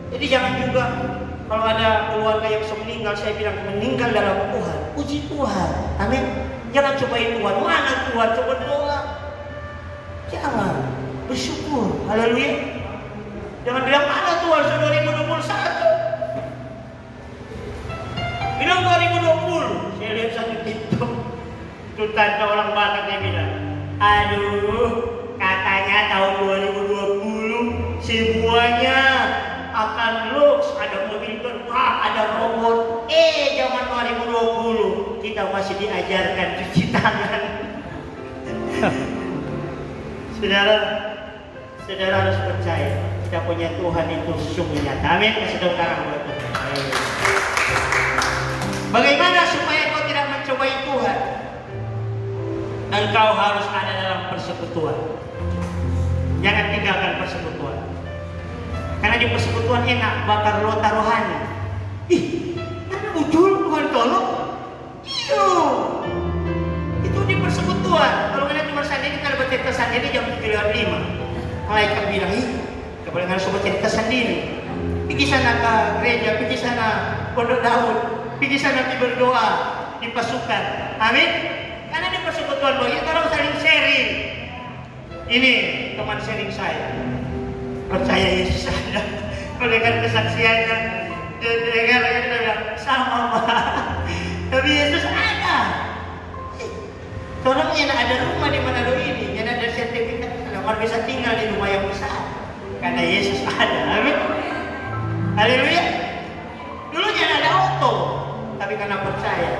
Jadi jangan juga kalau ada keluarga yang meninggal, saya bilang meninggal dalam Tuhan. Puji Tuhan. Amin. Jangan cobain Tuhan. Mana Tuhan? Coba doa. Jangan. Bersyukur. Haleluya. Jangan bilang mana Tuhan sudah 2021. Bilang 2020. Saya lihat satu TikTok. Itu tanda orang Batak yang bilang, aduh, katanya tahun 2020 semuanya akan lux, ada mobil terbang, ada robot. Zaman 2020 kita masih diajarkan cuci tangan. Saudara harus percaya kita punya Tuhan itu sungguh nyata. Amin. Kasih tepuk tangan buat Tuhan. Bagaimana supaya kau tidak mencobai Tuhan? Engkau harus ada dalam persekutuan. Jangan tinggalkan persekutuan. Karena di persekutuan enak bakar lota rohani. Ujul Tuhan tolong. Iyo. Itu di persekutuan. Kalau kalian cuma sendiri, kalau bercerita sendiri jam 7:05. Malaikat bilang, gak boleh harus bercerita sendiri. Pergi sana ke gereja, pergi sana pondok Daud, pergi sana berdoa di pasukan. Amin. Karena di persekutuan bagi orang saling sharing. Ini teman sharing saya. Percaya Yesus ada. Mendengar kesaksiannya, dengar kita bilang sama Pak. Tapi Yesus ada. Orang yang ada rumah di Manado ini, yang ada sertifikat, nomor bisa tinggal di rumah yang besar. Karena Yesus ada. Amin. Haleluya. Dulu jangan ada auto, tapi karena percaya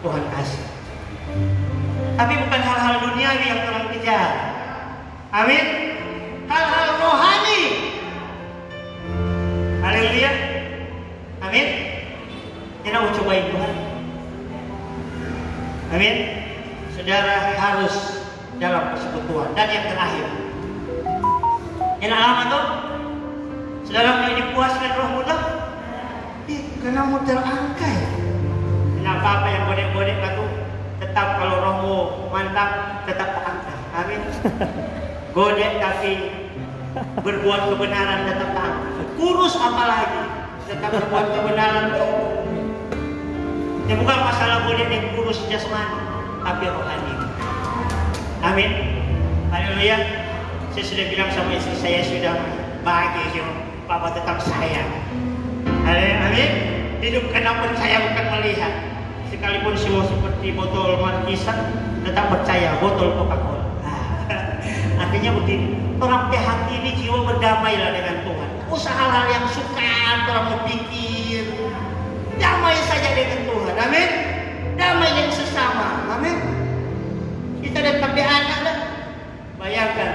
Tuhan kasih. Tapi bukan hal-hal duniawi yang orang kejar. Amin. Hal-hal rohani. Haleluya. Amin. Jangan mau cobain Tuhan. Amin. Saudara harus dalam persekutuan. Dan yang terakhir, yang lama tuh, saudara mau dipuaskan roh muda? Karena mau terangkai. Kenapa apa yang bodek-bodek itu tetap kalau rohmu mantap tetap terangkai. Amin. Godek tapi berbuat kebenaran tetap terangkai. Kurus apalagi tetap berbuat kebenaran. Ini bukan masalah bodek yang kurus jasmani, tapi rohani. Amin. Haleluya. Saya sudah bilang sama istri saya sudah bahagia, Papa tetap sayang. Amin. Hidup karena percaya bukan melihat. Sekalipun semua seperti botol markisa, tetap percaya botol Coca-Cola. Artinya begini, orang punya hati ini jiwa berdamailah dengan Tuhan. Usah hal-hal yang sukar, orang berpikir. Damai saja dengan Tuhan. Amin. Damai dengan sesama. Amin. Kita dan pakai anak dah. Bayangkan,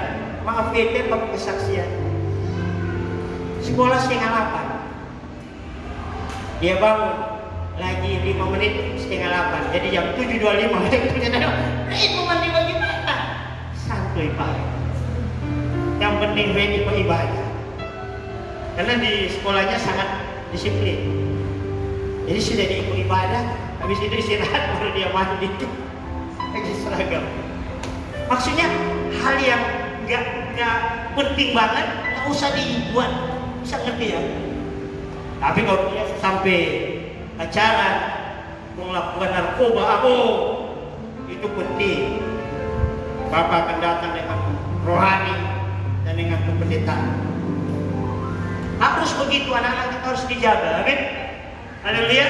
maaf bete pakai kesaksian. Sekolah 7:30. Dia bangun lagi 5 menit 7:30. Jadi jam 7:25 dia punya tanya, "Itu mandi bagaimana?" Santuy Pak. Yang penting ready ke ibadah. Karena di sekolahnya sangat disiplin. Jadi sudah diikut ibadah, habis itu istirahat baru dia mandi. Pakai seragam. Maksudnya hal yang nggak penting banget, nggak usah dibuat. Bisa ngerti ya? Tapi kalau dia sampai pacaran, melakukan narkoba, itu penting. Bapak akan datang dengan rohani dan dengan kependettaan. Harus begitu, anak-anak kita harus dijaga, amin. Haleluya.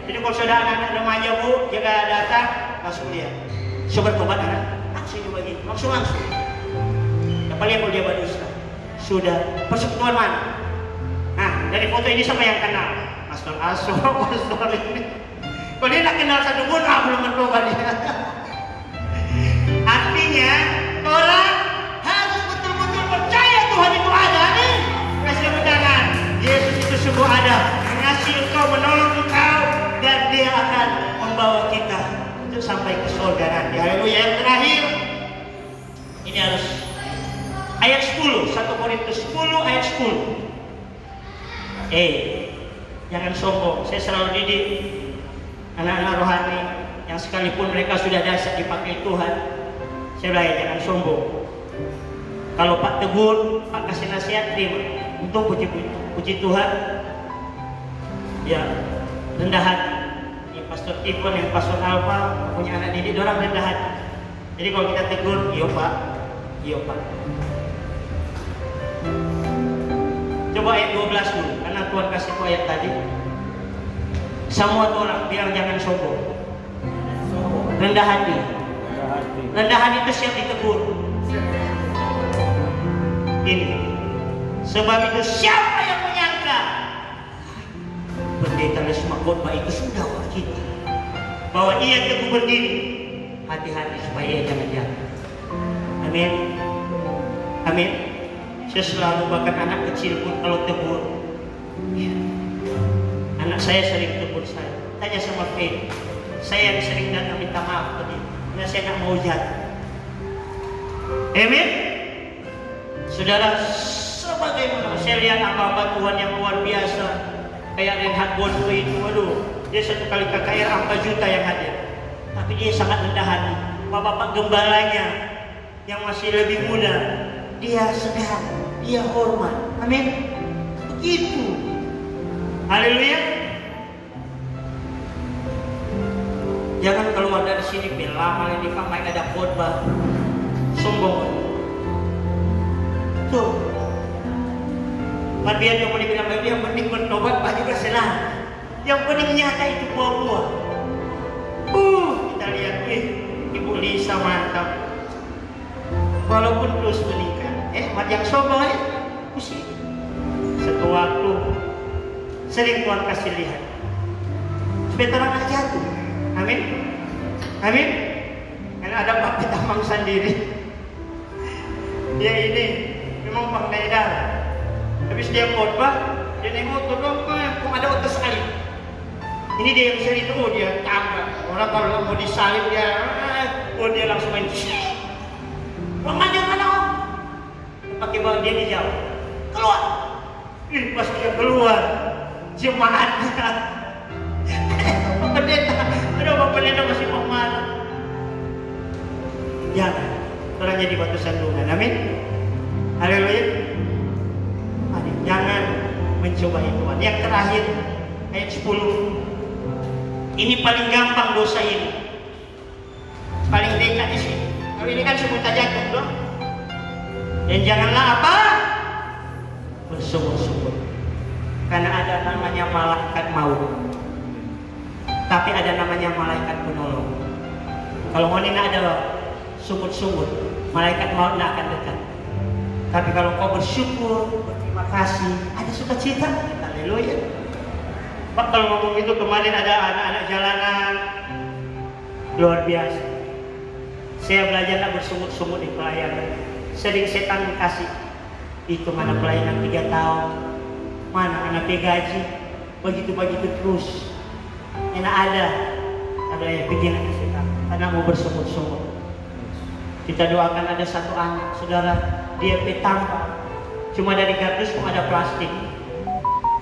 Jadi kalau sudah anak-anak remaja bu, jaga datang, langsung lihat. Coba tobat anak, langsung juga gitu, langsung. Apalagi kalau dia berdosa, sudah persekutuan mana? Nah, dari foto ini sama yang kenal, Pastor Aso, Pastor ini. Kalau dia tak kenal satu pun, belum bertobat dia. Artinya, orang harus betul-betul percaya Tuhan itu ada nih. Kasih tepuk tangan. Yesus itu sungguh ada, mengasihi engkau, menolong engkau, dan dia akan membawa kita untuk sampai ke surga nanti. Haleluya. Yang terakhir, ini harus ayat 10, 1 Korintus 10 ayat 10. Jangan sombong. Saya selalu didik anak-anak rohani yang sekalipun mereka sudah dahsyat dipakai Tuhan, saya bilang jangan sombong. Kalau Pak tegur, Pak kasih nasihat, terima. Untuk puji Tuhan, ya rendah hati. Yang Pastor Tifon, yang Pastor Alfa punya anak didik, orang rendah hati. Jadi kalau kita tegur, iya Pak. Coba ayat 12 dulu, karena Tuhan kasih ku ayat tadi. Semua orang bilang jangan sombong. Rendah hati. Rendah hati itu siap ditegur. Ini. Sebab itu siapa yang menyangka pendeta Lesma khotbah itu sudah kita bahwa ia teguh berdiri, hati-hati supaya ia jangan jatuh. Amin. Amin. Saya selalu bahkan anak kecil pun kalau tegur, ya. Anak saya sering tegur saya. Tanya sama Faith, saya yang sering datang minta maaf ke dia, karena saya nggak mau jatuh. Amin. Saudara, sebagaimana saya lihat hamba Tuhan yang luar biasa, kayak Reinhard Bonnke itu, dia satu kali KKR 4 juta yang hadir, tapi dia sangat rendah hati. Bapak gembalanya yang masih lebih muda, dia sedang, dia hormat. Amin. Begitu. Haleluya. Jangan keluar dari sini lama ini Pak Mike ada khotbah sombong. Tuh. Biar yang mau dibilang dia yang penting bertobat, Pak juga senang. Yang penting nyata itu buah-buah. Kita lihat Ibu Lisa mantap. Walaupun terus menikah, yang sombong pusing. Satu waktu sering Tuhan kasih lihat supaya terang aja jatuh. Amin. Amin. Karena ada Pak Pitamang sendiri. Dia ini memang pengedar. Habis dia khotbah, dia nengok tolong kok ada otot salib. Ini dia yang sering itu, dia tambah. Orang kalau mau disalib dia langsung main. Mana om? Pakai bawa dia dijauh. Keluar. Pas dia keluar, jemaatnya. Bapak pendeta masih mau marah. Jangan. Orang jadi batu sandungan. Amin. Haleluya. Jangan mencoba Tuhan. Yang terakhir ayat 10. Ini paling gampang dosa ini. Paling dekat di sini. Kalau ini kan sebut aja jatuh. Dan janganlah apa? Bersungut-sungut. Karena ada namanya malaikat maut. Tapi ada namanya malaikat penolong. Kalau wanita adalah sungut-sungut, malaikat maut tidak akan dekat. Tapi kalau kau bersyukur, berterima kasih, ada sukacita. Haleluya. Pak kalau ngomong itu kemarin ada anak-anak jalanan luar biasa. Saya belajar tak bersungut-sungut di pelayanan. Sering setan kasih itu mana pelayanan 3 tahun, mana anaknya gaji, begitu terus. Enak ada yang bikin setan karena mau bersungut-sungut. Kita doakan ada satu anak, saudara, dia petambah, cuma dari kardus cuma ada plastik.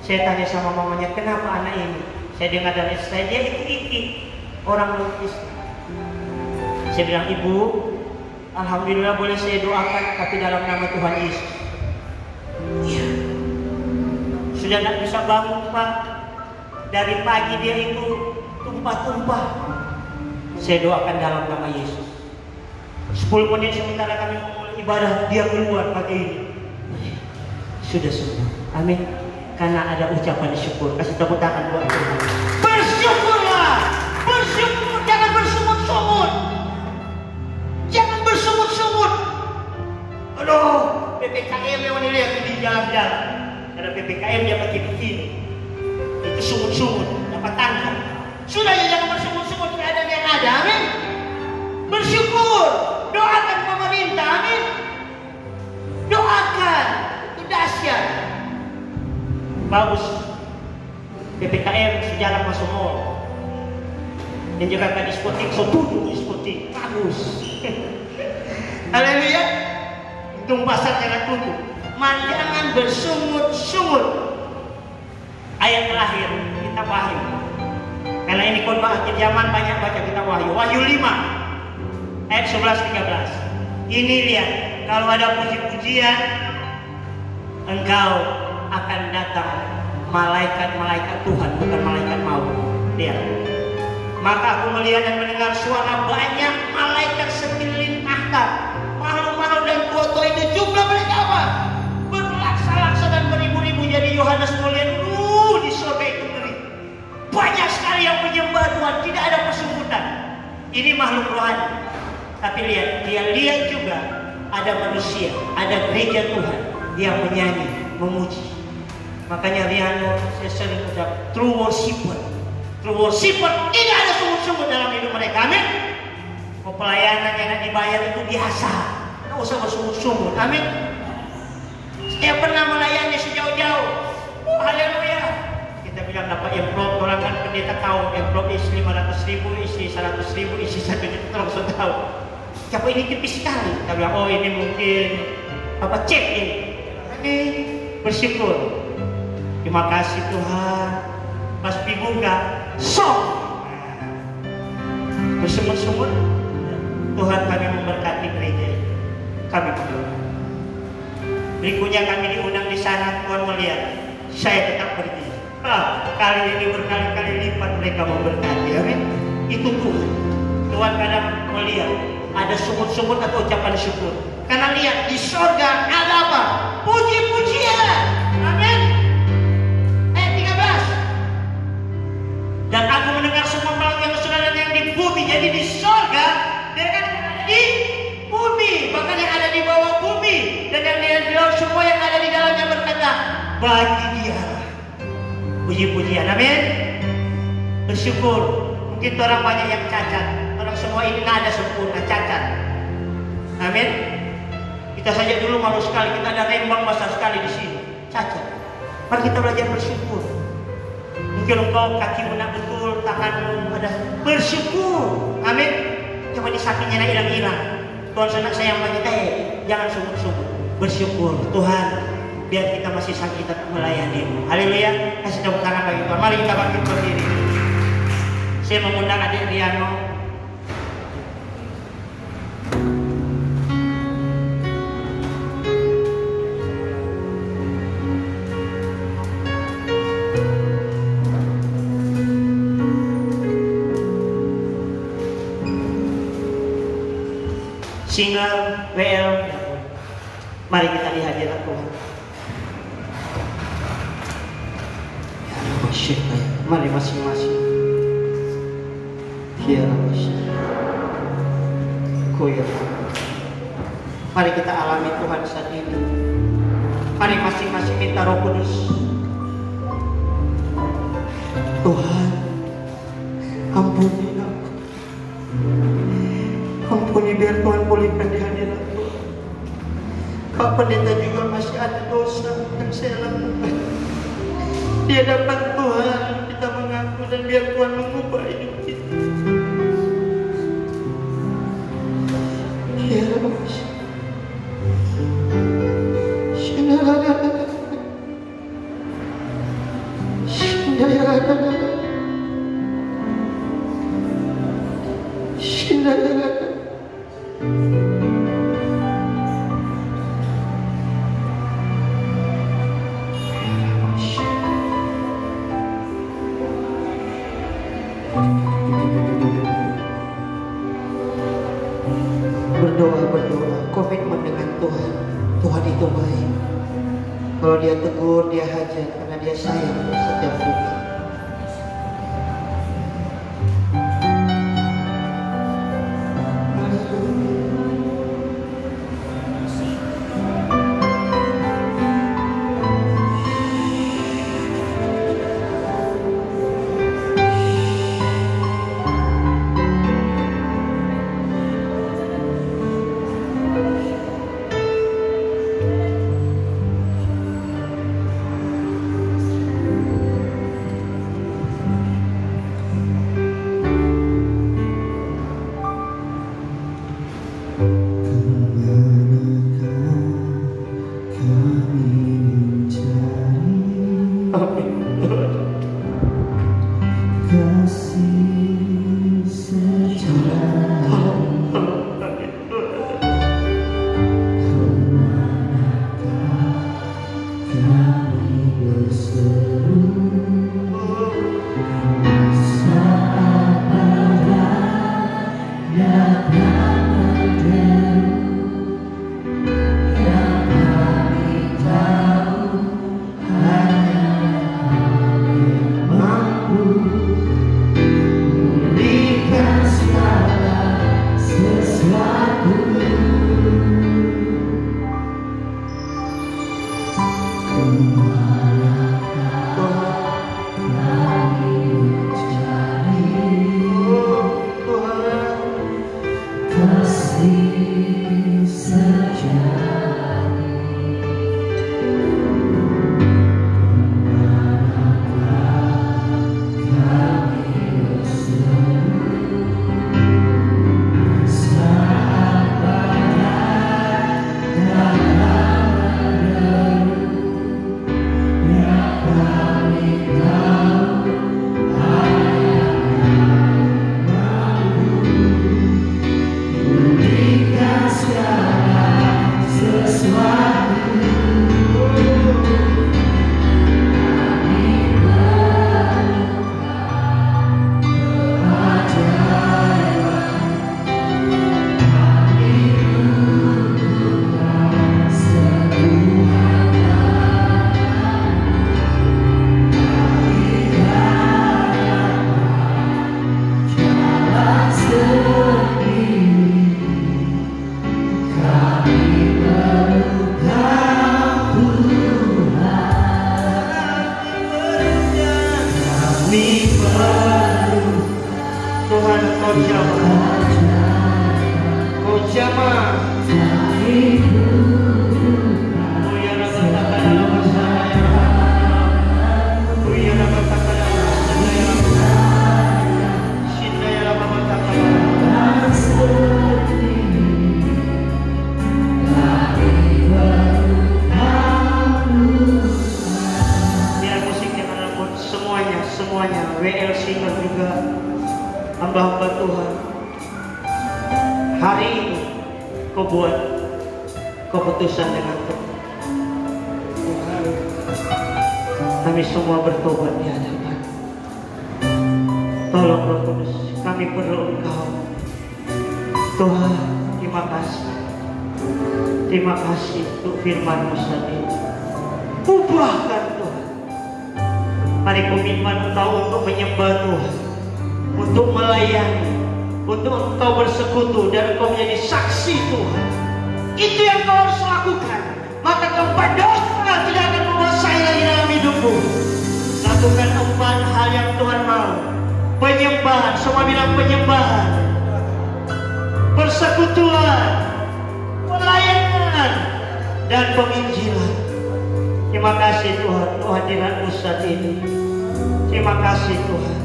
Saya tanya sama mamanya, kenapa anak ini? Saya dengar dari istri saya, dia iki orang lukis. Saya bilang, ibu, alhamdulillah boleh saya doakan, tapi dalam nama Tuhan Yesus. Iya. Sudah tidak bisa bangun Pak. Dari pagi dia itu tumpah-tumpah. Saya doakan dalam nama Yesus. 10 menit sementara kami memulai ibadah, dia keluar pakai ini. Sudah sembuh. Amin. Karena ada ucapan syukur. Kasih tepuk tangan buat Tuhan. Bersyukurlah. Bersyukur. Jangan bersungut-sungut. Jangan bersungut-sungut. Aduh, PPKM yang dilihat di jalan-jalan. Ada PPKM dia pakai begini. Itu sungut-sungut. Dapat tangkap. Sudah ya, jangan bersungut-sungut. Keadaan yang ada. Amin. Bersyukur. Doakan pemerintah. Amin. Doakan. Itu dahsyat. Bagus. PPKM sejarah masuk mall. Dan juga kan diskotik, so tutup diskotik. Bagus. Haleluya. Untung pasar jangan tutup. Jangan bersungut-sungut. Ayat terakhir kita wahyu. Karena ini khotbah akhir zaman, banyak baca kita wahyu. Wahyu 5 ayat 11-13. Ini lihat, kalau ada puji-pujian, engkau akan datang malaikat-malaikat Tuhan, bukan malaikat maut. Lihat. Maka aku melihat dan mendengar suara banyak malaikat sekeliling tahta. Makhluk-makhluk dan tua-tua itu jumlah mereka apa? Berlaksa-laksa dan beribu-ribu. Jadi Yohanes melihat di surga itu ngeri. Banyak sekali yang menyembah Tuhan, tidak ada persumputan. Ini makhluk rohani. Tapi lihat, dia lihat juga ada manusia, ada gereja Tuhan yang menyanyi, memuji. Makanya Riano saya sering ucap true worshiper. True worshiper tidak ada sungut-sungut dalam hidup mereka. Amin. Pelayanan yang nak dibayar itu biasa, tidak usah bersungut-sungut. Amin. Saya pernah melayani sejauh-jauh. Haleluya. Kita bilang dapat amplop, orang kan pendeta tahu amplop isi 500.000, isi 100.000, isi 1 juta, orang sudah tahu. Siapa ini tipis sekali. Kita bilang, oh ini mungkin apa cek ini. Ini bersyukur. Terima kasih Tuhan. Pas dibuka, sok. Bersungut-sungut. Tuhan kami memberkati gereja ini. Kami berdoa. Berikutnya kami diundang di sana, Tuhan melihat. Saya tetap pergi. Kali ini berkali-kali lipat mereka memberkati. Amin. Itu Tuhan. Tuhan kadang melihat ada sungut-sungut atau ucapan syukur. Karena lihat di sorga ada apa? Puji-pujian. Amin. Ayat 13. Dan aku mendengar semua makhluk yang bersaudara yang di bumi. Jadi di sorga dengan di bumi, bahkan yang ada di bawah bumi dan yang di laut, semua yang ada di dalamnya berkata, bagi Dia puji-pujian. Amin. Bersyukur. Mungkin orang banyak yang cacat. Orang semua ini nggak ada sempurna, cacat. Amin. Kita saja dulu malu sekali. Kita ada rembang besar sekali di sini, cacat. Mari kita belajar bersyukur. Mungkin engkau kakimu nak betul, tanganmu ada, bersyukur. Amin. Coba di sampingnya nak hilang-hilang. Tuhan senang sayang bagi kita, jangan sungguh-sungguh. Bersyukur Tuhan, biar kita masih sakit tetap melayani. Haleluya. Kasih tepuk tangan bagi Tuhan. Mari kita bangkit berdiri. Saya mengundang adik Riano. Singer WL. Mari kita lihat hadirat Tuhan. Mari masing-masing. Mari kita alami Tuhan saat ini. Mari masing-masing minta Roh Kudus. Tuhan, ampuni aku. Ampuni biar Tuhan pulihkan di hadirat Tuhan. Pak Pendeta juga masih ada dosa yang saya lakukan. Di hadapan Tuhan kita mengaku dan biar Tuhan mengubah hidup kita. Ya Rabbi. Berdoa, komitmen dengan Tuhan. Tuhan itu baik. Kalau dia tegur, dia hajar karena dia sayang setiap kita. Tuhan kau jamah, kau jamah. Biar musiknya menelpon semuanya, WL Singer juga, hamba-hamba Tuhan. Hari ini kau buat keputusan dengan Tuhan. Kami semua bertobat di hadapan. Tolong Roh Kudus, kami perlu Engkau. Tuhan, terima kasih. Terima kasih untuk firman-Mu saat ini. Ubahkan Tuhan. Mari komitmen Engkau untuk menyembah Tuhan, untuk melayani, untuk Engkau bersekutu dan Engkau menjadi saksi Tuhan. Itu yang Kau harus lakukan. Maka keempat dosa tidak akan menguasai lagi dalam hidupmu. Lakukan 4 hal yang Tuhan mau. Penyembahan, semua bilang penyembahan, persekutuan, pelayanan, dan penginjilan. Terima kasih Tuhan, kehadiran-Mu saat ini. Terima kasih Tuhan.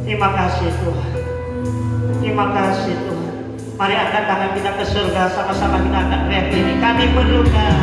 Terima kasih Tuhan. Terima kasih Tuhan. Mari angkat tangan kita ke surga, sama-sama kita angkat teriak ini. Kami perlukan